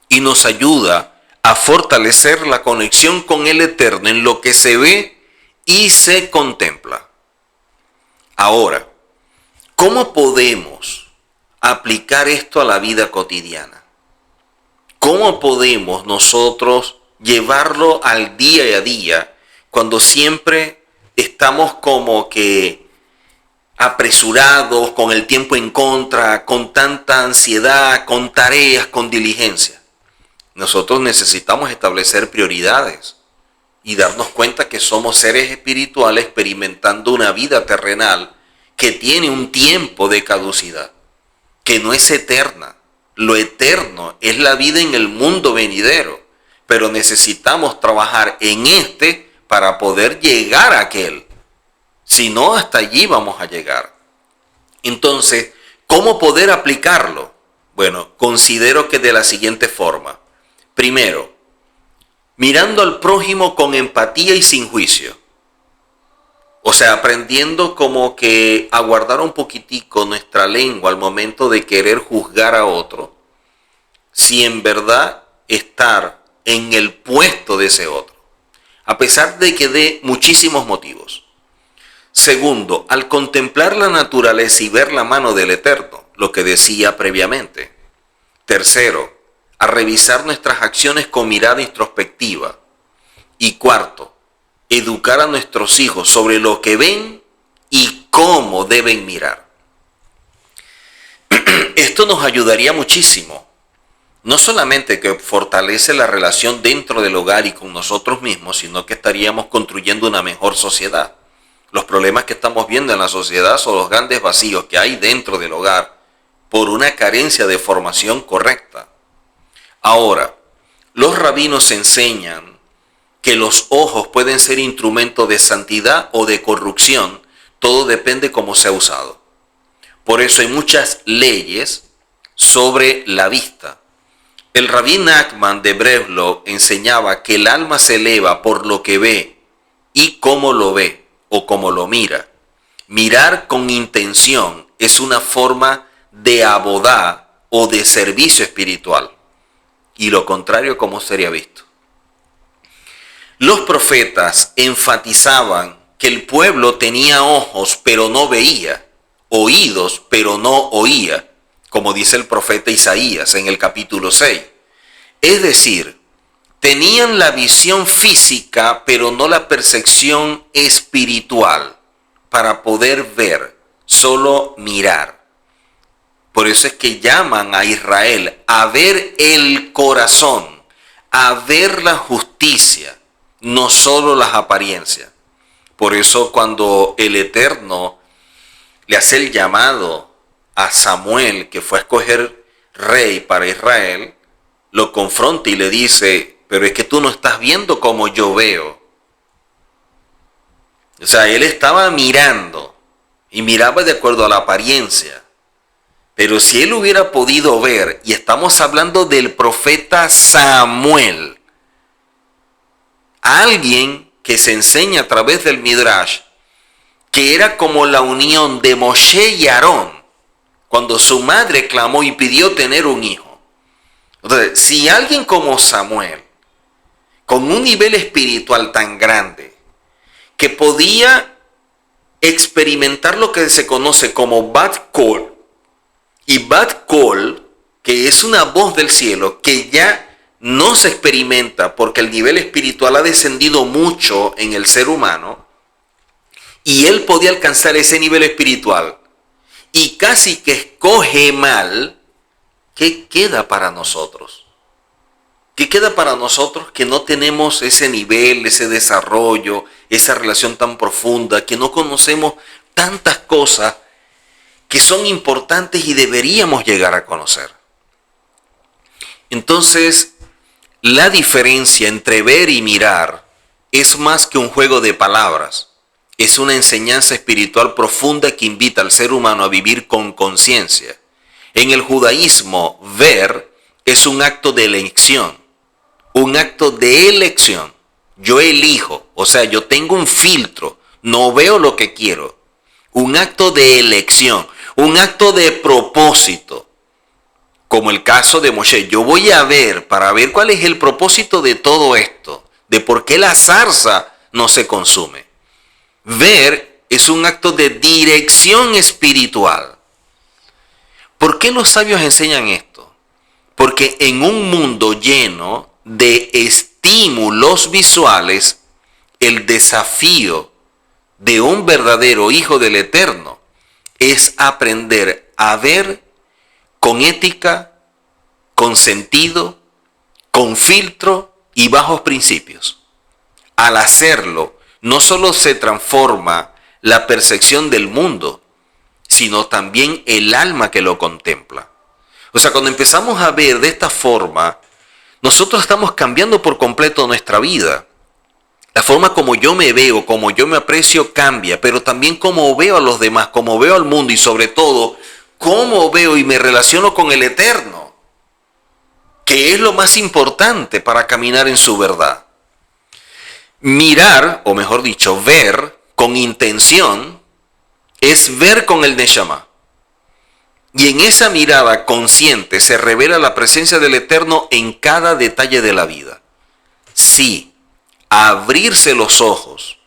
Y nos ayuda a fortalecer la conexión con el Eterno en lo que se ve y se contempla. Ahora, ¿cómo podemos aplicar esto a la vida cotidiana? ¿Cómo podemos nosotros llevarlo al día a día cuando siempre estamos como que apresurados, con el tiempo en contra, con tanta ansiedad, con tareas, con diligencia? Nosotros necesitamos establecer prioridades y darnos cuenta que somos seres espirituales experimentando una vida terrenal que tiene un tiempo de caducidad, que no es eterna. Lo eterno es la vida en el mundo venidero, pero necesitamos trabajar en este para poder llegar a aquel. Si no, hasta allí vamos a llegar. Entonces, ¿cómo poder aplicarlo? Bueno, considero que de la siguiente forma. Primero, mirando al prójimo con empatía y sin juicio. O sea, aprendiendo como que a guardar un poquitico nuestra lengua al momento de querer juzgar a otro, si en verdad estar en el puesto de ese otro, a pesar de que dé muchísimos motivos. Segundo, al contemplar la naturaleza y ver la mano del Eterno, lo que decía previamente. Tercero, a revisar nuestras acciones con mirada introspectiva. Y cuarto, educar a nuestros hijos sobre lo que ven y cómo deben mirar. Esto nos ayudaría muchísimo. No solamente que fortalece la relación dentro del hogar y con nosotros mismos, sino que estaríamos construyendo una mejor sociedad. Los problemas que estamos viendo en la sociedad son los grandes vacíos que hay dentro del hogar por una carencia de formación correcta. Ahora, los rabinos enseñan que los ojos pueden ser instrumento de santidad o de corrupción, todo depende cómo sea usado. Por eso hay muchas leyes sobre la vista. El rabí Nachman de Breslov enseñaba que el alma se eleva por lo que ve y cómo lo ve o cómo lo mira. Mirar con intención es una forma de abodá o de servicio espiritual. Y lo contrario, ¿cómo sería visto? Los profetas enfatizaban que el pueblo tenía ojos pero no veía, oídos pero no oía, como dice el profeta Isaías en el capítulo 6. Es decir, tenían la visión física pero no la percepción espiritual para poder ver, solo mirar. Por eso es que llaman a Israel a ver el corazón, a ver la justicia, no solo las apariencias. Por eso cuando el Eterno le hace el llamado a Samuel, que fue a escoger rey para Israel, lo confronta y le dice, pero es que tú no estás viendo como yo veo. O sea, él estaba mirando y miraba de acuerdo a la apariencia. Pero si él hubiera podido ver, y estamos hablando del profeta Samuel, alguien que se enseña a través del Midrash, que era como la unión de Moshe y Aarón, cuando su madre clamó y pidió tener un hijo. Entonces, si alguien como Samuel, con un nivel espiritual tan grande, que podía experimentar lo que se conoce como Bat Kol, y Bat Kol, que es una voz del cielo, que ya no se experimenta porque el nivel espiritual ha descendido mucho en el ser humano, y él podía alcanzar ese nivel espiritual, y casi que escoge mal, ¿qué queda para nosotros? ¿Qué queda para nosotros que no tenemos ese nivel, ese desarrollo, esa relación tan profunda, que no conocemos tantas cosas que son importantes y deberíamos llegar a conocer? Entonces, la diferencia entre ver y mirar es más que un juego de palabras. Es una enseñanza espiritual profunda que invita al ser humano a vivir con conciencia. En el judaísmo, ver es un acto de elección. Un acto de elección. Yo elijo, o sea, yo tengo un filtro, no veo lo que quiero. Un acto de elección, un acto de propósito. Como el caso de Moshe, yo voy a ver para ver cuál es el propósito de todo esto, de por qué la zarza no se consume. Ver es un acto de dirección espiritual. ¿Por qué los sabios enseñan esto? Porque en un mundo lleno de estímulos visuales, el desafío de un verdadero hijo del Eterno es aprender a ver con ética, con sentido, con filtro y bajos principios. Al hacerlo, no solo se transforma la percepción del mundo, sino también el alma que lo contempla. O sea, cuando empezamos a ver de esta forma, nosotros estamos cambiando por completo nuestra vida. La forma como yo me veo, como yo me aprecio cambia, pero también cómo veo a los demás, cómo veo al mundo y sobre todo, cómo veo y me relaciono con el Eterno, que es lo más importante para caminar en su verdad. Mirar, o mejor dicho, ver con intención, es ver con el Neshama. Y en esa mirada consciente se revela la presencia del Eterno en cada detalle de la vida. Sí, abrirse los ojos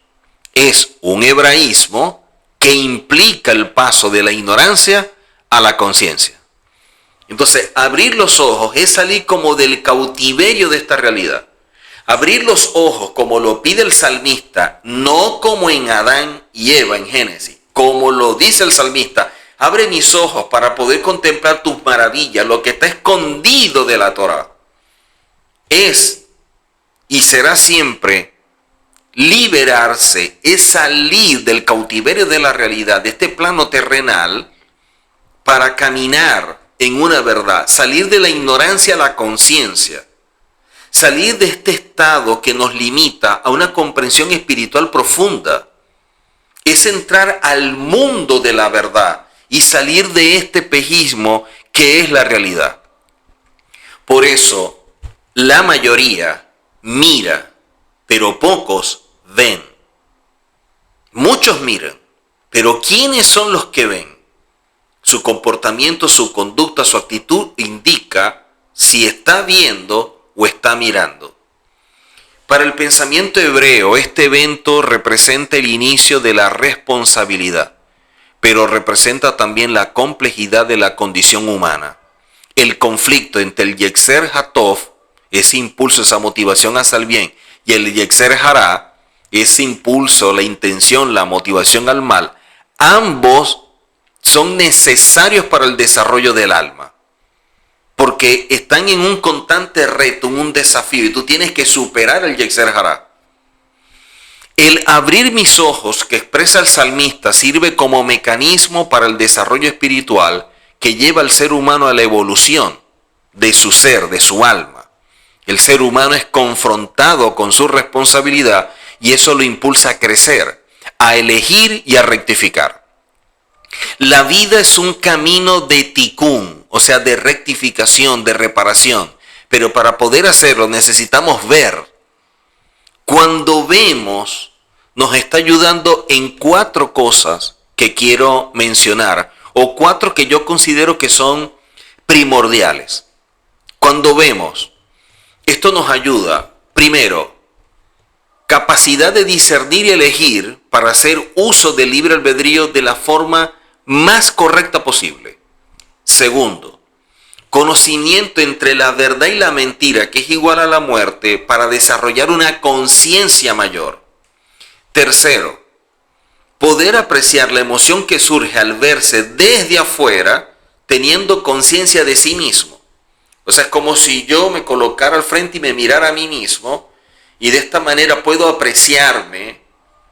es un hebraísmo que implica el paso de la ignorancia a la conciencia. Entonces, abrir los ojos es salir como del cautiverio de esta realidad. Abrir los ojos, como lo pide el salmista, no como en Adán y Eva en Génesis, como lo dice el salmista: abre mis ojos para poder contemplar tus maravillas, lo que está escondido de la Torá. Es y será siempre liberarse, es salir del cautiverio de la realidad, de este plano terrenal, para caminar en una verdad, salir de la ignorancia a la conciencia, salir de este estado que nos limita a una comprensión espiritual profunda, es entrar al mundo de la verdad y salir de este espejismo que es la realidad. Por eso, la mayoría mira, pero pocos ven. Muchos miran, pero ¿quiénes son los que ven? Su comportamiento, su conducta, su actitud indica si está viendo o está mirando. Para el pensamiento hebreo, este evento representa el inicio de la responsabilidad, pero representa también la complejidad de la condición humana. El conflicto entre el Yetzer Hatov, ese impulso, esa motivación hacia el bien, y el Yetzer Hará, ese impulso, la intención, la motivación al mal, ambos son necesarios para el desarrollo del alma, porque están en un constante reto, en un desafío, y tú tienes que superar el Yetzer Hará. El abrir mis ojos que expresa el salmista sirve como mecanismo para el desarrollo espiritual que lleva al ser humano a la evolución de su ser, de su alma. El ser humano es confrontado con su responsabilidad y eso lo impulsa a crecer, a elegir y a rectificar. La vida es un camino de tikkun, o sea, de rectificación, de reparación. Pero para poder hacerlo necesitamos ver. Cuando vemos, nos está ayudando en 4 cosas que quiero mencionar, o 4 que yo considero que son primordiales. Cuando vemos, esto nos ayuda, primero, capacidad de discernir y elegir para hacer uso del libre albedrío de la forma más correcta posible. Segundo, conocimiento entre la verdad y la mentira, que es igual a la muerte, para desarrollar una conciencia mayor. Tercero, poder apreciar la emoción que surge al verse desde afuera, teniendo conciencia de sí mismo. O sea, es como si yo me colocara al frente y me mirara a mí mismo, y de esta manera puedo apreciarme,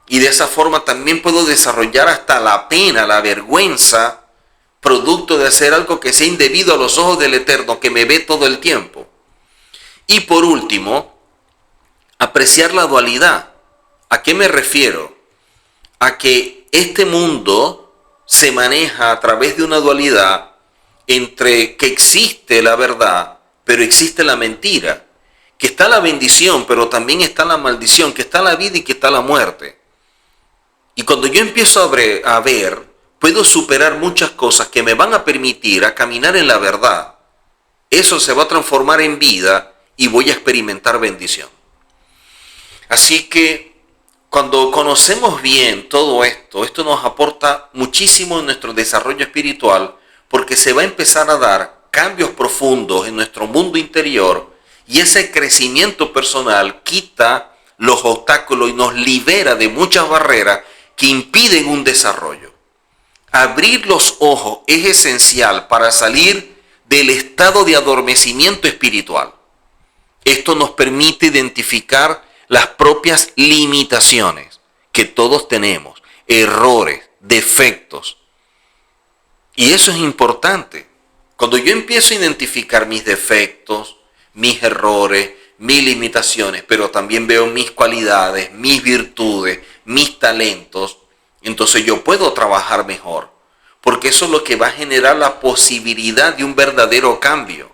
y de esa forma también puedo desarrollar hasta la pena, la vergüenza, producto de hacer algo que sea indebido a los ojos del Eterno, que me ve todo el tiempo. Y por último, apreciar la dualidad. ¿A qué me refiero? A que este mundo se maneja a través de una dualidad entre que existe la verdad, pero existe la mentira, que está la bendición, pero también está la maldición, que está la vida y que está la muerte. Y cuando yo empiezo a ver, puedo superar muchas cosas que me van a permitir a caminar en la verdad. Eso se va a transformar en vida y voy a experimentar bendición. Así que cuando conocemos bien todo esto, esto nos aporta muchísimo en nuestro desarrollo espiritual, porque se va a empezar a dar cambios profundos en nuestro mundo interior, y ese crecimiento personal quita los obstáculos y nos libera de muchas barreras que impiden un desarrollo. Abrir los ojos es esencial para salir del estado de adormecimiento espiritual. Esto nos permite identificar las propias limitaciones que todos tenemos, errores, defectos. Y eso es importante. Cuando yo empiezo a identificar mis defectos, mis errores, mis limitaciones, pero también veo mis cualidades, mis virtudes, mis talentos, entonces yo puedo trabajar mejor, porque eso es lo que va a generar la posibilidad de un verdadero cambio,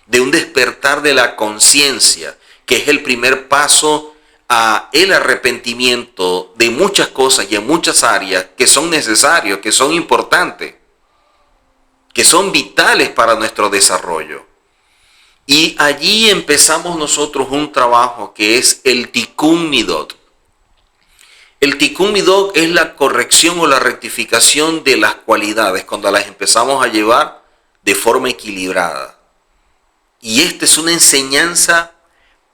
de un despertar de la conciencia, que es el primer paso a el arrepentimiento de muchas cosas y en muchas áreas que son necesarios, que son importantes, que son vitales para nuestro desarrollo. Y allí empezamos nosotros un trabajo que es el Tikkun Midot. El Tikkun Midot es la corrección o la rectificación de las cualidades cuando las empezamos a llevar de forma equilibrada. Y esta es una enseñanza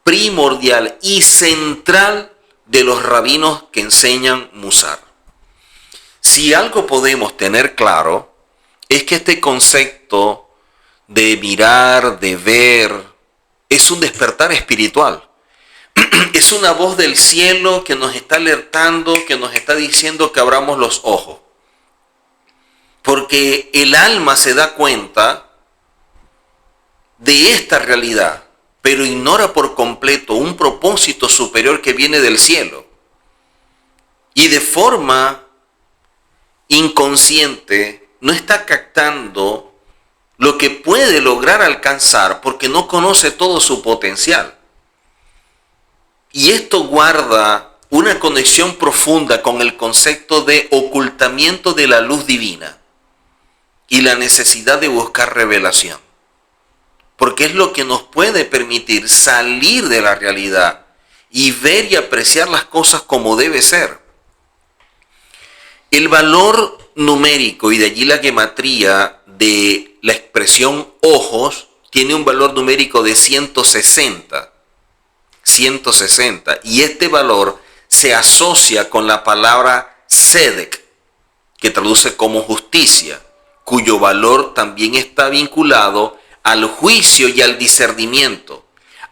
primordial y central de los rabinos que enseñan Musar. Si algo podemos tener claro, es que este concepto de mirar, de ver, es un despertar espiritual. Es una voz del cielo que nos está alertando, que nos está diciendo que abramos los ojos. Porque el alma se da cuenta de esta realidad, pero ignora por completo un propósito superior que viene del cielo. Y de forma inconsciente no está captando lo que puede lograr alcanzar porque no conoce todo su potencial. Y esto guarda una conexión profunda con el concepto de ocultamiento de la luz divina y la necesidad de buscar revelación. Porque es lo que nos puede permitir salir de la realidad y ver y apreciar las cosas como debe ser. El valor numérico y de allí la gematría de la expresión ojos tiene un valor numérico de 160. 160. Y este valor se asocia con la palabra Tzedek, que traduce como justicia, cuyo valor también está vinculado al juicio y al discernimiento,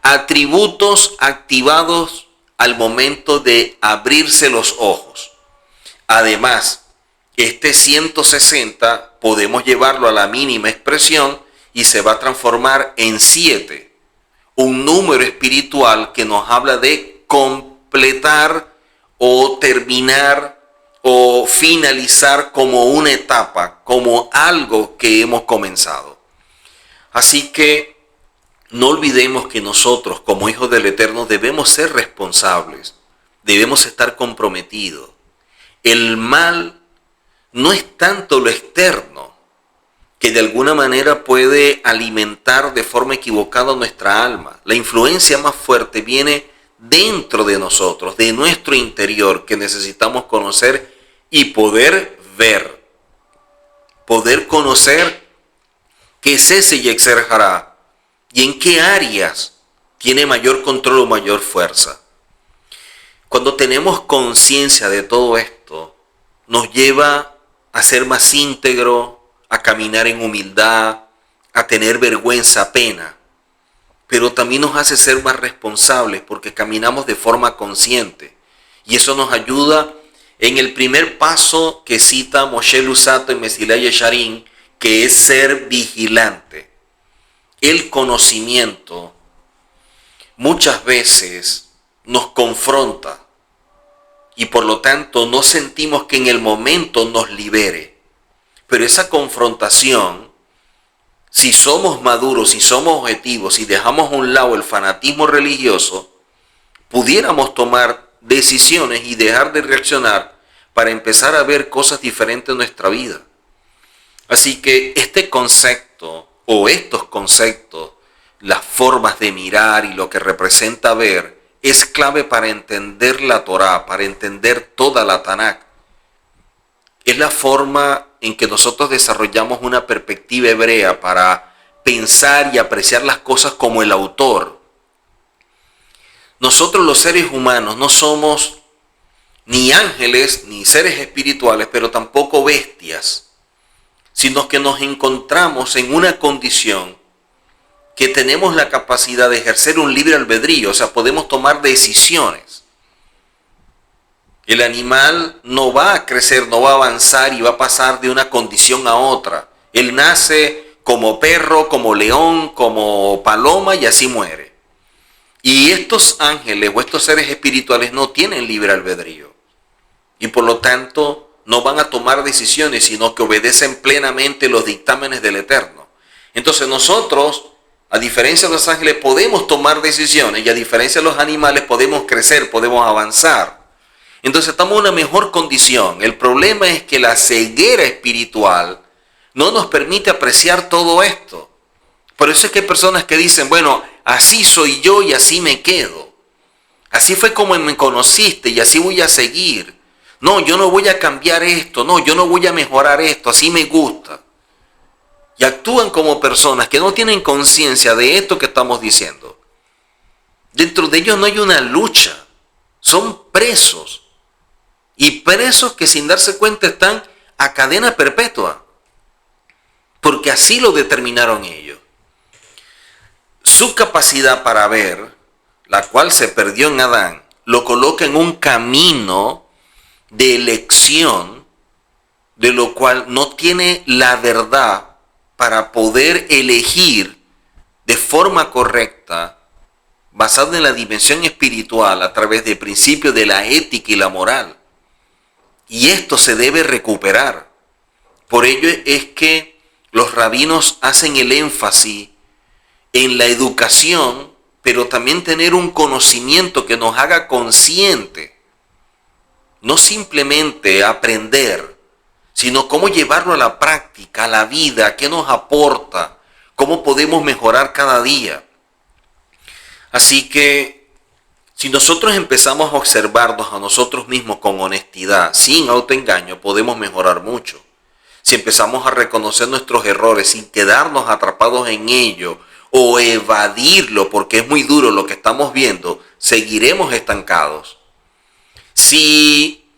atributos activados al momento de abrirse los ojos. Además, este 160 podemos llevarlo a la mínima expresión y se va a transformar en 7, un número espiritual que nos habla de completar o terminar o finalizar como una etapa, como algo que hemos comenzado. Así que no olvidemos que nosotros, como hijos del Eterno, debemos ser responsables, debemos estar comprometidos. El mal no es tanto lo externo, que de alguna manera puede alimentar de forma equivocada nuestra alma. La influencia más fuerte viene dentro de nosotros, de nuestro interior, que necesitamos conocer y poder ver, poder conocer qué es ese Yetzer Hará y en qué áreas tiene mayor control o mayor fuerza. Cuando tenemos conciencia de todo esto, nos lleva a ser más íntegro, a caminar en humildad, a tener vergüenza, pena, pero también nos hace ser más responsables porque caminamos de forma consciente. Y eso nos ayuda en el primer paso que cita Moshe Luzzatto en Mesillat Yesharim, que es ser vigilante. El conocimiento muchas veces nos confronta y por lo tanto no sentimos que en el momento nos libere. Pero esa confrontación, si somos maduros, si somos objetivos, si dejamos a un lado el fanatismo religioso, pudiéramos tomar decisiones y dejar de reaccionar para empezar a ver cosas diferentes en nuestra vida. Así que este concepto o estos conceptos, las formas de mirar y lo que representa ver, es clave para entender la Torá, para entender toda la Tanakh. Es la forma en que nosotros desarrollamos una perspectiva hebrea para pensar y apreciar las cosas como el autor. Nosotros los seres humanos no somos ni ángeles ni seres espirituales, pero tampoco bestias, sino que nos encontramos en una condición que tenemos la capacidad de ejercer un libre albedrío, o sea, podemos tomar decisiones. El animal no va a crecer, no va a avanzar y va a pasar de una condición a otra. Él nace como perro, como león, como paloma y así muere. Y estos ángeles o estos seres espirituales no tienen libre albedrío. Y por lo tanto no van a tomar decisiones, sino que obedecen plenamente los dictámenes del Eterno. Entonces nosotros, a diferencia de los ángeles, podemos tomar decisiones y a diferencia de los animales podemos crecer, podemos avanzar. Entonces estamos en una mejor condición. El problema es que la ceguera espiritual no nos permite apreciar todo esto. Por eso es que hay personas que dicen, bueno, así soy yo y así me quedo. Así fue como me conociste y así voy a seguir. No, yo no voy a cambiar esto. No, yo no voy a mejorar esto. Así me gusta. Y actúan como personas que no tienen conciencia de esto que estamos diciendo. Dentro de ellos no hay una lucha. Son presos. Y presos que sin darse cuenta están a cadena perpetua. Porque así lo determinaron ellos. Su capacidad para ver, la cual se perdió en Adán, lo coloca en un camino de elección, de lo cual no tiene la verdad para poder elegir de forma correcta, basado en la dimensión espiritual, a través del principio de la ética y la moral. Y esto se debe recuperar. Por ello es que los rabinos hacen el énfasis en la educación, pero también tener un conocimiento que nos haga consciente. No simplemente aprender, sino cómo llevarlo a la práctica, a la vida, qué nos aporta, cómo podemos mejorar cada día. Así que si nosotros empezamos a observarnos a nosotros mismos con honestidad, sin autoengaño, podemos mejorar mucho. Si empezamos a reconocer nuestros errores sin quedarnos atrapados en ello o evadirlo porque es muy duro lo que estamos viendo, seguiremos estancados. Si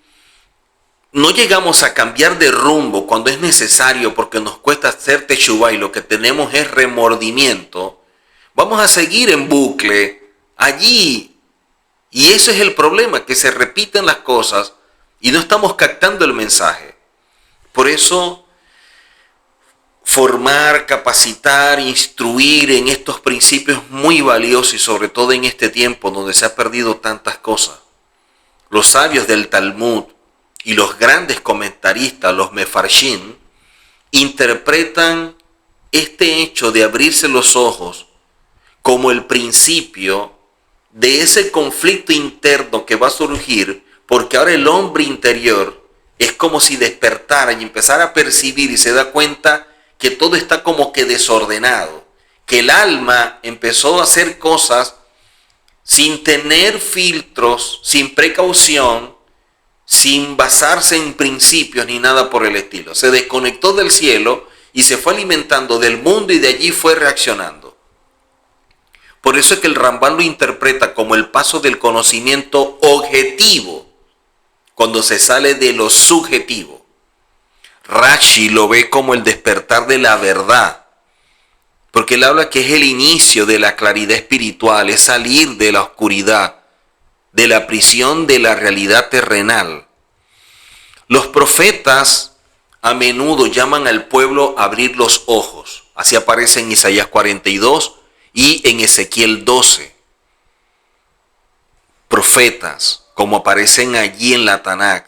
no llegamos a cambiar de rumbo cuando es necesario porque nos cuesta hacer teshuvá y lo que tenemos es remordimiento, vamos a seguir en bucle allí. Y eso es el problema, que se repiten las cosas y no estamos captando el mensaje. Por eso, formar, capacitar, instruir en estos principios es muy valioso y sobre todo en este tiempo donde se ha perdido tantas cosas. Los sabios del Talmud y los grandes comentaristas, los mefarshim, interpretan este hecho de abrirse los ojos como el principio de ese conflicto interno que va a surgir, porque ahora el hombre interior es como si despertara y empezara a percibir y se da cuenta que todo está como que desordenado, que el alma empezó a hacer cosas sin tener filtros, sin precaución, sin basarse en principios ni nada por el estilo. Se desconectó del cielo y se fue alimentando del mundo y de allí fue reaccionando. Por eso es que el Rambam lo interpreta como el paso del conocimiento objetivo, cuando se sale de lo subjetivo. Rashi lo ve como el despertar de la verdad, porque él habla que es el inicio de la claridad espiritual, es salir de la oscuridad, de la prisión de la realidad terrenal. Los profetas a menudo llaman al pueblo a abrir los ojos. Así aparece en Isaías 42 y en Ezequiel 12. Profetas, como aparecen allí en la Tanakh,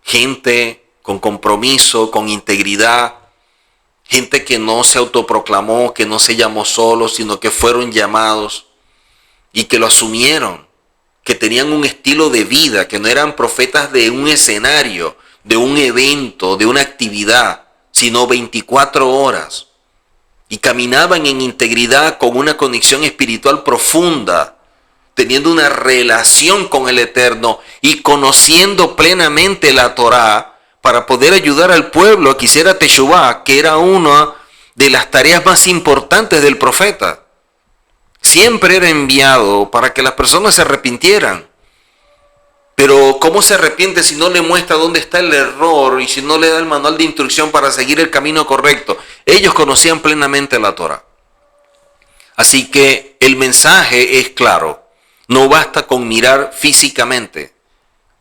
gente con compromiso, con integridad, gente que no se autoproclamó, que no se llamó solo, sino que fueron llamados y que lo asumieron, que tenían un estilo de vida, que no eran profetas de un escenario, de un evento, de una actividad, sino 24 horas. Y caminaban en integridad con una conexión espiritual profunda, teniendo una relación con el Eterno y conociendo plenamente la Torá para poder ayudar al pueblo a que hiciera Teshuvá, que era una de las tareas más importantes del profeta. Siempre era enviado para que las personas se arrepintieran. Pero ¿cómo se arrepiente si no le muestra dónde está el error y si no le da el manual de instrucción para seguir el camino correcto? Ellos conocían plenamente la Torá. Así que el mensaje es claro. No basta con mirar físicamente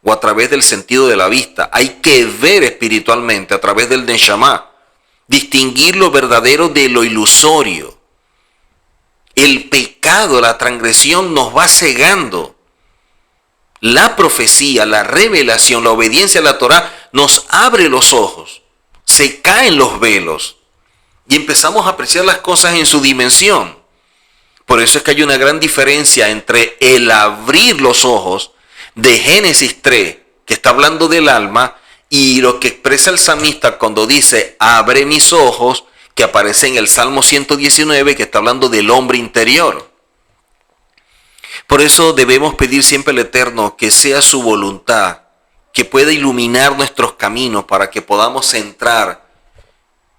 o a través del sentido de la vista. Hay que ver espiritualmente a través del Neshama. Distinguir lo verdadero de lo ilusorio. El pecado, la transgresión nos va cegando. La profecía, la revelación, la obediencia a la Torá nos abre los ojos. Se caen los velos y empezamos a apreciar las cosas en su dimensión. Por eso es que hay una gran diferencia entre el abrir los ojos de Génesis 3, que está hablando del alma, y lo que expresa el salmista cuando dice, abre mis ojos, que aparece en el Salmo 119, que está hablando del hombre interior. Por eso debemos pedir siempre al Eterno que sea su voluntad, que pueda iluminar nuestros caminos para que podamos entrar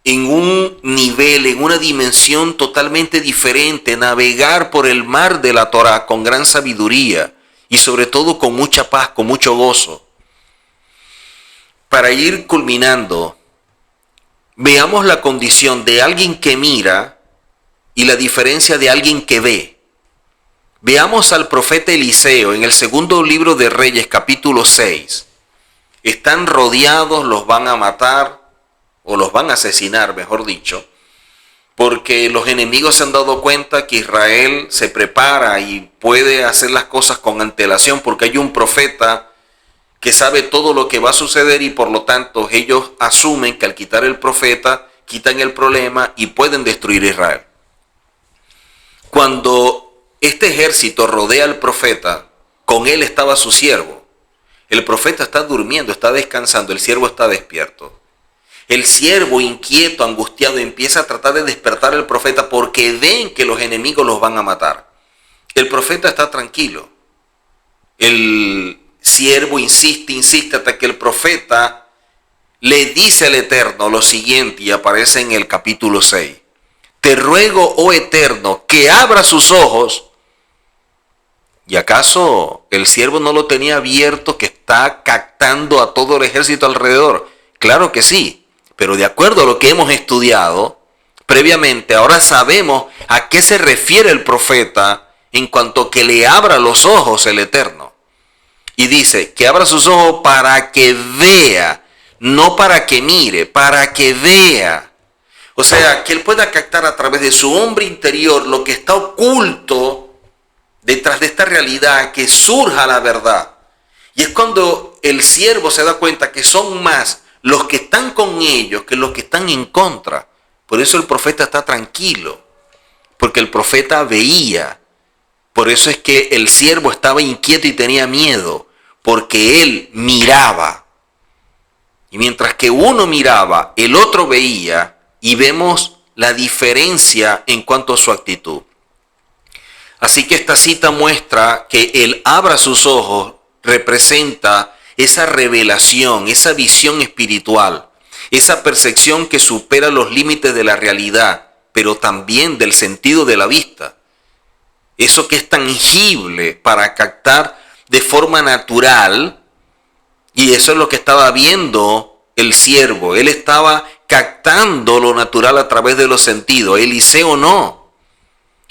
en un nivel, en una dimensión totalmente diferente, navegar por el mar de la Torá con gran sabiduría y sobre todo con mucha paz, con mucho gozo. Para ir culminando, veamos la condición de alguien que mira y la diferencia de alguien que ve. Veamos al profeta Eliseo en el segundo libro de Reyes, capítulo 6. Están rodeados, los van a matar, o los van a asesinar, mejor dicho, porque los enemigos se han dado cuenta que Israel se prepara y puede hacer las cosas con antelación, porque hay un profeta que sabe todo lo que va a suceder y por lo tanto ellos asumen que al quitar el profeta, quitan el problema y pueden destruir Israel. Cuando este ejército rodea al profeta, con él estaba su siervo. El profeta está durmiendo, está descansando, el siervo está despierto. El siervo inquieto, angustiado, empieza a tratar de despertar al profeta porque ven que los enemigos los van a matar. El profeta está tranquilo. El siervo insiste hasta que el profeta le dice al Eterno lo siguiente y aparece en el capítulo 6. Te ruego, oh Eterno, que abra sus ojos. ¿Y acaso el siervo no lo tenía abierto, que está captando a todo el ejército alrededor? Claro que sí. Pero de acuerdo a lo que hemos estudiado previamente, ahora sabemos a qué se refiere el profeta en cuanto que le abra los ojos el Eterno. Y dice que abra sus ojos para que vea, no para que mire, para que vea. O sea, que él pueda captar a través de su hombre interior lo que está oculto detrás de esta realidad, que surja la verdad. Y es cuando el siervo se da cuenta que son más los que están con ellos que los que están en contra. Por eso el profeta está tranquilo, porque el profeta veía. Por eso es que el siervo estaba inquieto y tenía miedo, porque él miraba. Y mientras que uno miraba, el otro veía, y vemos la diferencia en cuanto a su actitud. Así que esta cita muestra que él abra sus ojos representa esa revelación, esa visión espiritual, esa percepción que supera los límites de la realidad, pero también del sentido de la vista. Eso que es tangible para captar de forma natural, y eso es lo que estaba viendo el siervo. Él estaba captando lo natural a través de los sentidos. Eliseo no.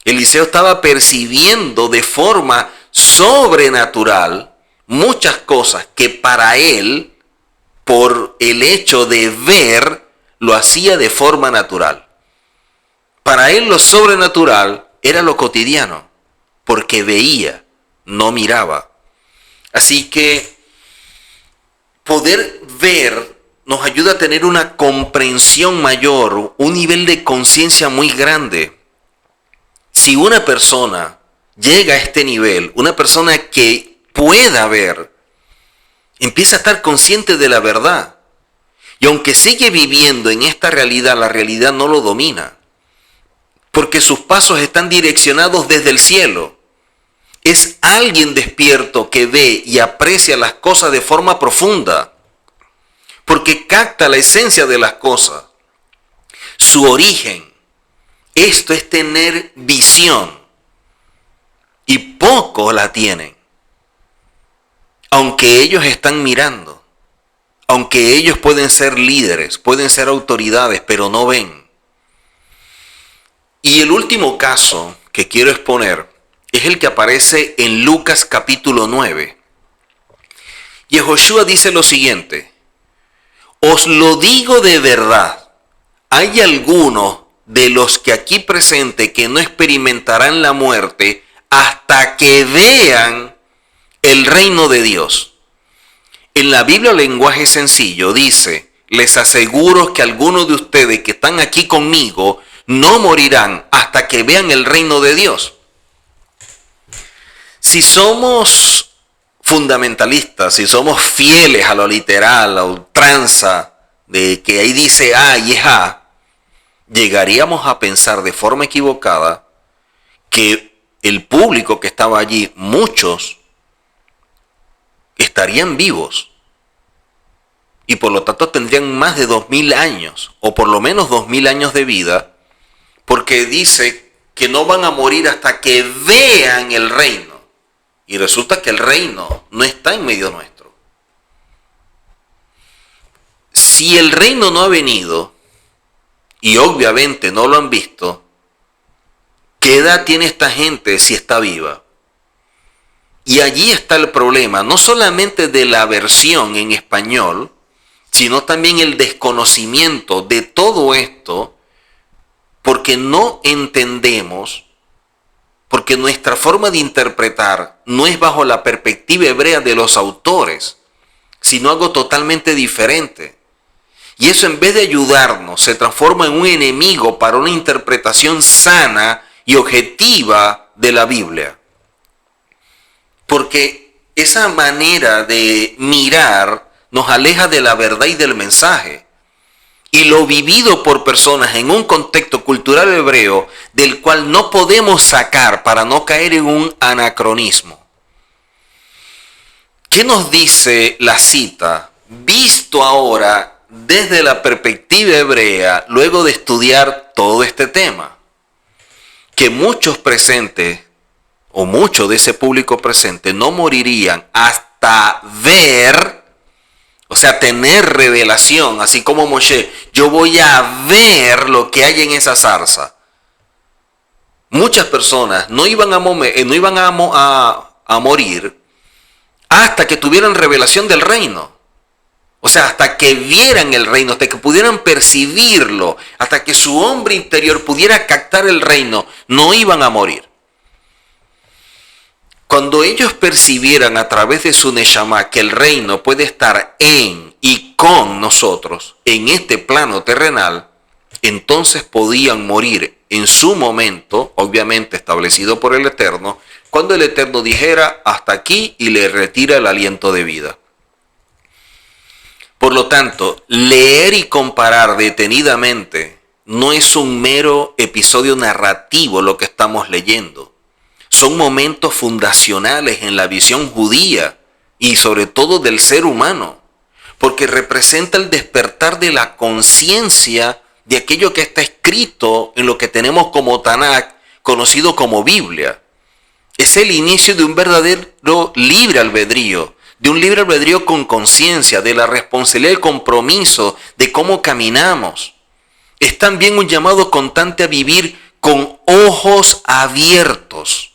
Eliseo estaba percibiendo de forma sobrenatural muchas cosas que para él, por el hecho de ver, lo hacía de forma natural. Para él lo sobrenatural era lo cotidiano, porque veía, no miraba. Así que poder ver nos ayuda a tener una comprensión mayor, un nivel de conciencia muy grande. Si una persona llega a este nivel, una persona que pueda ver, empieza a estar consciente de la verdad. Y aunque sigue viviendo en esta realidad, la realidad no lo domina, porque sus pasos están direccionados desde el cielo. Es alguien despierto que ve y aprecia las cosas de forma profunda, porque capta la esencia de las cosas, su origen. Esto es tener visión, y pocos la tienen, aunque ellos están mirando, aunque ellos pueden ser líderes, pueden ser autoridades, pero no ven. Y el último caso que quiero exponer es el que aparece en Lucas capítulo 9. Yehoshua dice lo siguiente: os lo digo de verdad, hay algunos de los que aquí presentes que no experimentarán la muerte hasta que vean el reino de Dios. En la Biblia, lenguaje sencillo, dice: les aseguro que algunos de ustedes que están aquí conmigo no morirán hasta que vean el reino de Dios. Si somos fundamentalistas, si somos fieles a lo literal, a la ultranza, de que ahí dice A y es A, llegaríamos a pensar de forma equivocada que el público que estaba allí, muchos, estarían vivos. Y por lo tanto tendrían más de 2000 años, o por lo menos 2000 años de vida, porque dice que no van a morir hasta que vean el reino. Y resulta que el reino no está en medio nuestro. Si el reino no ha venido, y obviamente no lo han visto, ¿qué edad tiene esta gente si está viva? Y allí está el problema, no solamente de la versión en español, sino también el desconocimiento de todo esto, porque no entendemos, porque nuestra forma de interpretar no es bajo la perspectiva hebrea de los autores, sino algo totalmente diferente. Y eso, en vez de ayudarnos, se transforma en un enemigo para una interpretación sana y objetiva de la Biblia. Porque esa manera de mirar nos aleja de la verdad y del mensaje. Y lo vivido por personas en un contexto cultural hebreo del cual no podemos sacar para no caer en un anacronismo. ¿Qué nos dice la cita? Visto ahora desde la perspectiva hebrea, luego de estudiar todo este tema, que muchos presentes, o mucho de ese público presente, no morirían hasta ver, o sea, tener revelación, así como Moshe, yo voy a ver lo que hay en esa zarza. Muchas personas no iban a morir hasta que tuvieran revelación del reino. O sea, hasta que vieran el reino, hasta que pudieran percibirlo, hasta que su hombre interior pudiera captar el reino, no iban a morir. Cuando ellos percibieran a través de su Neshama que el reino puede estar en y con nosotros en este plano terrenal, entonces podían morir en su momento, obviamente establecido por el Eterno, cuando el Eterno dijera hasta aquí y le retira el aliento de vida. Por lo tanto, leer y comparar detenidamente no es un mero episodio narrativo lo que estamos leyendo. Son momentos fundacionales en la visión judía y sobre todo del ser humano, porque representa el despertar de la conciencia de aquello que está escrito en lo que tenemos como Tanakh, conocido como Biblia. Es el inicio de un verdadero libre albedrío, de un libre albedrío con conciencia, de la responsabilidad y el compromiso de cómo caminamos. Es también un llamado constante a vivir con ojos abiertos,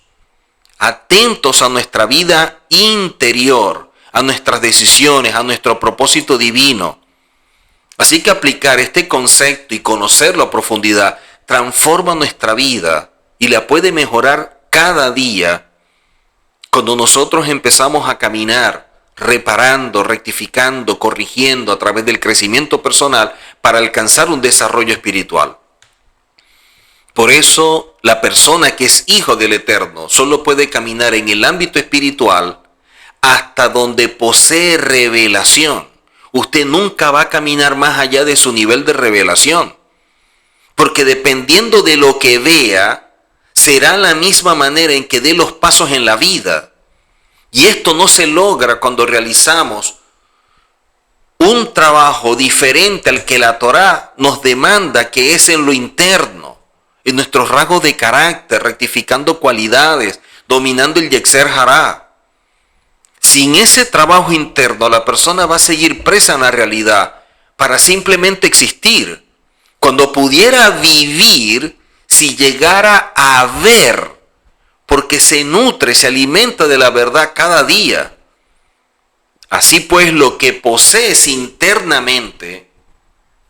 atentos a nuestra vida interior, a nuestras decisiones, a nuestro propósito divino. Así que aplicar este concepto y conocerlo a profundidad transforma nuestra vida y la puede mejorar cada día cuando nosotros empezamos a caminar reparando, rectificando, corrigiendo a través del crecimiento personal para alcanzar un desarrollo espiritual. Por eso, la persona que es hijo del Eterno solo puede caminar en el ámbito espiritual hasta donde posee revelación. Usted nunca va a caminar más allá de su nivel de revelación. Porque dependiendo de lo que vea, será la misma manera en que dé los pasos en la vida. Y esto no se logra cuando realizamos un trabajo diferente al que la Torá nos demanda, que es en lo interno, en nuestros rasgos de carácter, rectificando cualidades, dominando el Yetzer Hará. Sin ese trabajo interno, la persona va a seguir presa en la realidad para simplemente existir. Cuando pudiera vivir, si llegara a ver, porque se nutre, se alimenta de la verdad cada día. Así pues, lo que posees internamente,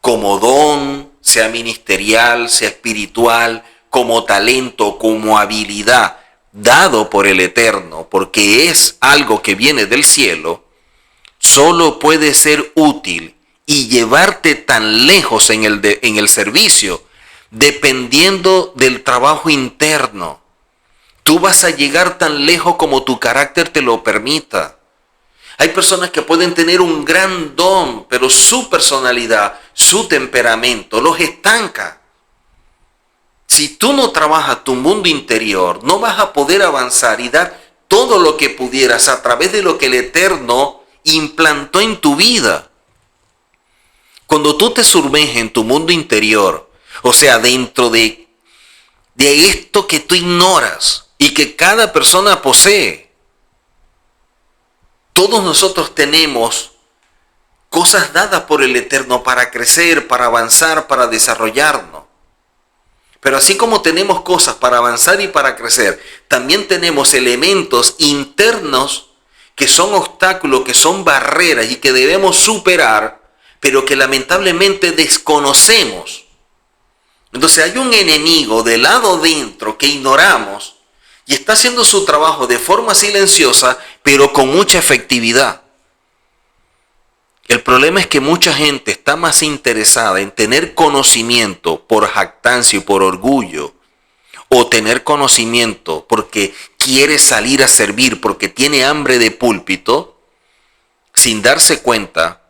como don, sea ministerial, sea espiritual, como talento, como habilidad, dado por el Eterno, porque es algo que viene del cielo, solo puede ser útil y llevarte tan lejos en el servicio, dependiendo del trabajo interno. Tú vas a llegar tan lejos como tu carácter te lo permita. Hay personas que pueden tener un gran don, pero su personalidad, su temperamento los estanca. Si tú no trabajas tu mundo interior, no vas a poder avanzar y dar todo lo que pudieras a través de lo que el Eterno implantó en tu vida. Cuando tú te sumerges en tu mundo interior, o sea, dentro de esto que tú ignoras y que cada persona posee, todos nosotros tenemos cosas dadas por el Eterno para crecer, para avanzar, para desarrollarnos. Pero así como tenemos cosas para avanzar y para crecer, también tenemos elementos internos que son obstáculos, que son barreras y que debemos superar, pero que lamentablemente desconocemos. Entonces hay un enemigo del lado dentro que ignoramos y está haciendo su trabajo de forma silenciosa, pero con mucha efectividad. El problema es que mucha gente está más interesada en tener conocimiento por jactancia y por orgullo, o tener conocimiento porque quiere salir a servir, porque tiene hambre de púlpito, sin darse cuenta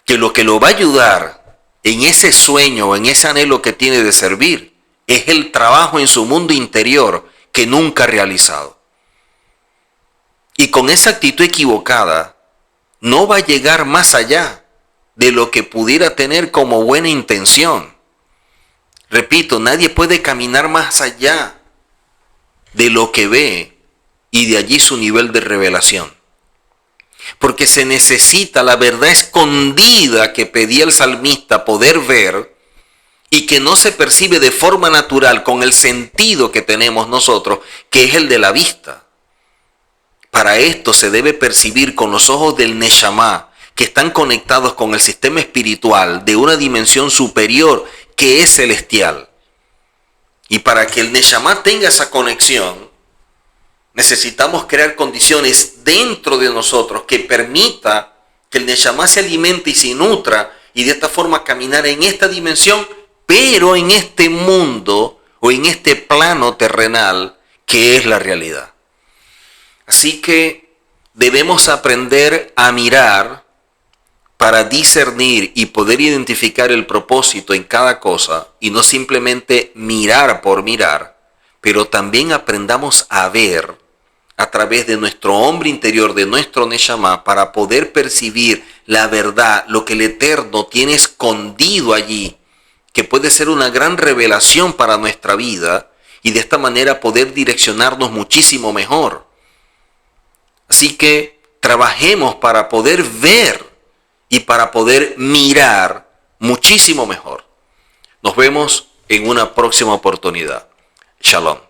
que lo va a ayudar en ese sueño o en ese anhelo que tiene de servir es el trabajo en su mundo interior que nunca ha realizado. Y con esa actitud equivocada, no va a llegar más allá de lo que pudiera tener como buena intención. Repito, nadie puede caminar más allá de lo que ve y de allí su nivel de revelación. Porque se necesita la verdad escondida que pedía el salmista poder ver y que no se percibe de forma natural con el sentido que tenemos nosotros, que es el de la vista. Para esto se debe percibir con los ojos del Neshama, que están conectados con el sistema espiritual de una dimensión superior que es celestial. Y para que el Neshama tenga esa conexión, Necesitamos crear condiciones dentro de nosotros que permita que el Neshama se alimente y se nutra y de esta forma caminar en esta dimensión, pero en este mundo o en este plano terrenal que es la realidad. Así que debemos aprender a mirar para discernir y poder identificar el propósito en cada cosa y no simplemente mirar por mirar, pero también aprendamos a ver a través de nuestro hombre interior, de nuestro Neshama, para poder percibir la verdad, lo que el Eterno tiene escondido allí, que puede ser una gran revelación para nuestra vida y de esta manera poder direccionarnos muchísimo mejor. Así que trabajemos para poder ver y para poder mirar muchísimo mejor. Nos vemos en una próxima oportunidad. Shalom.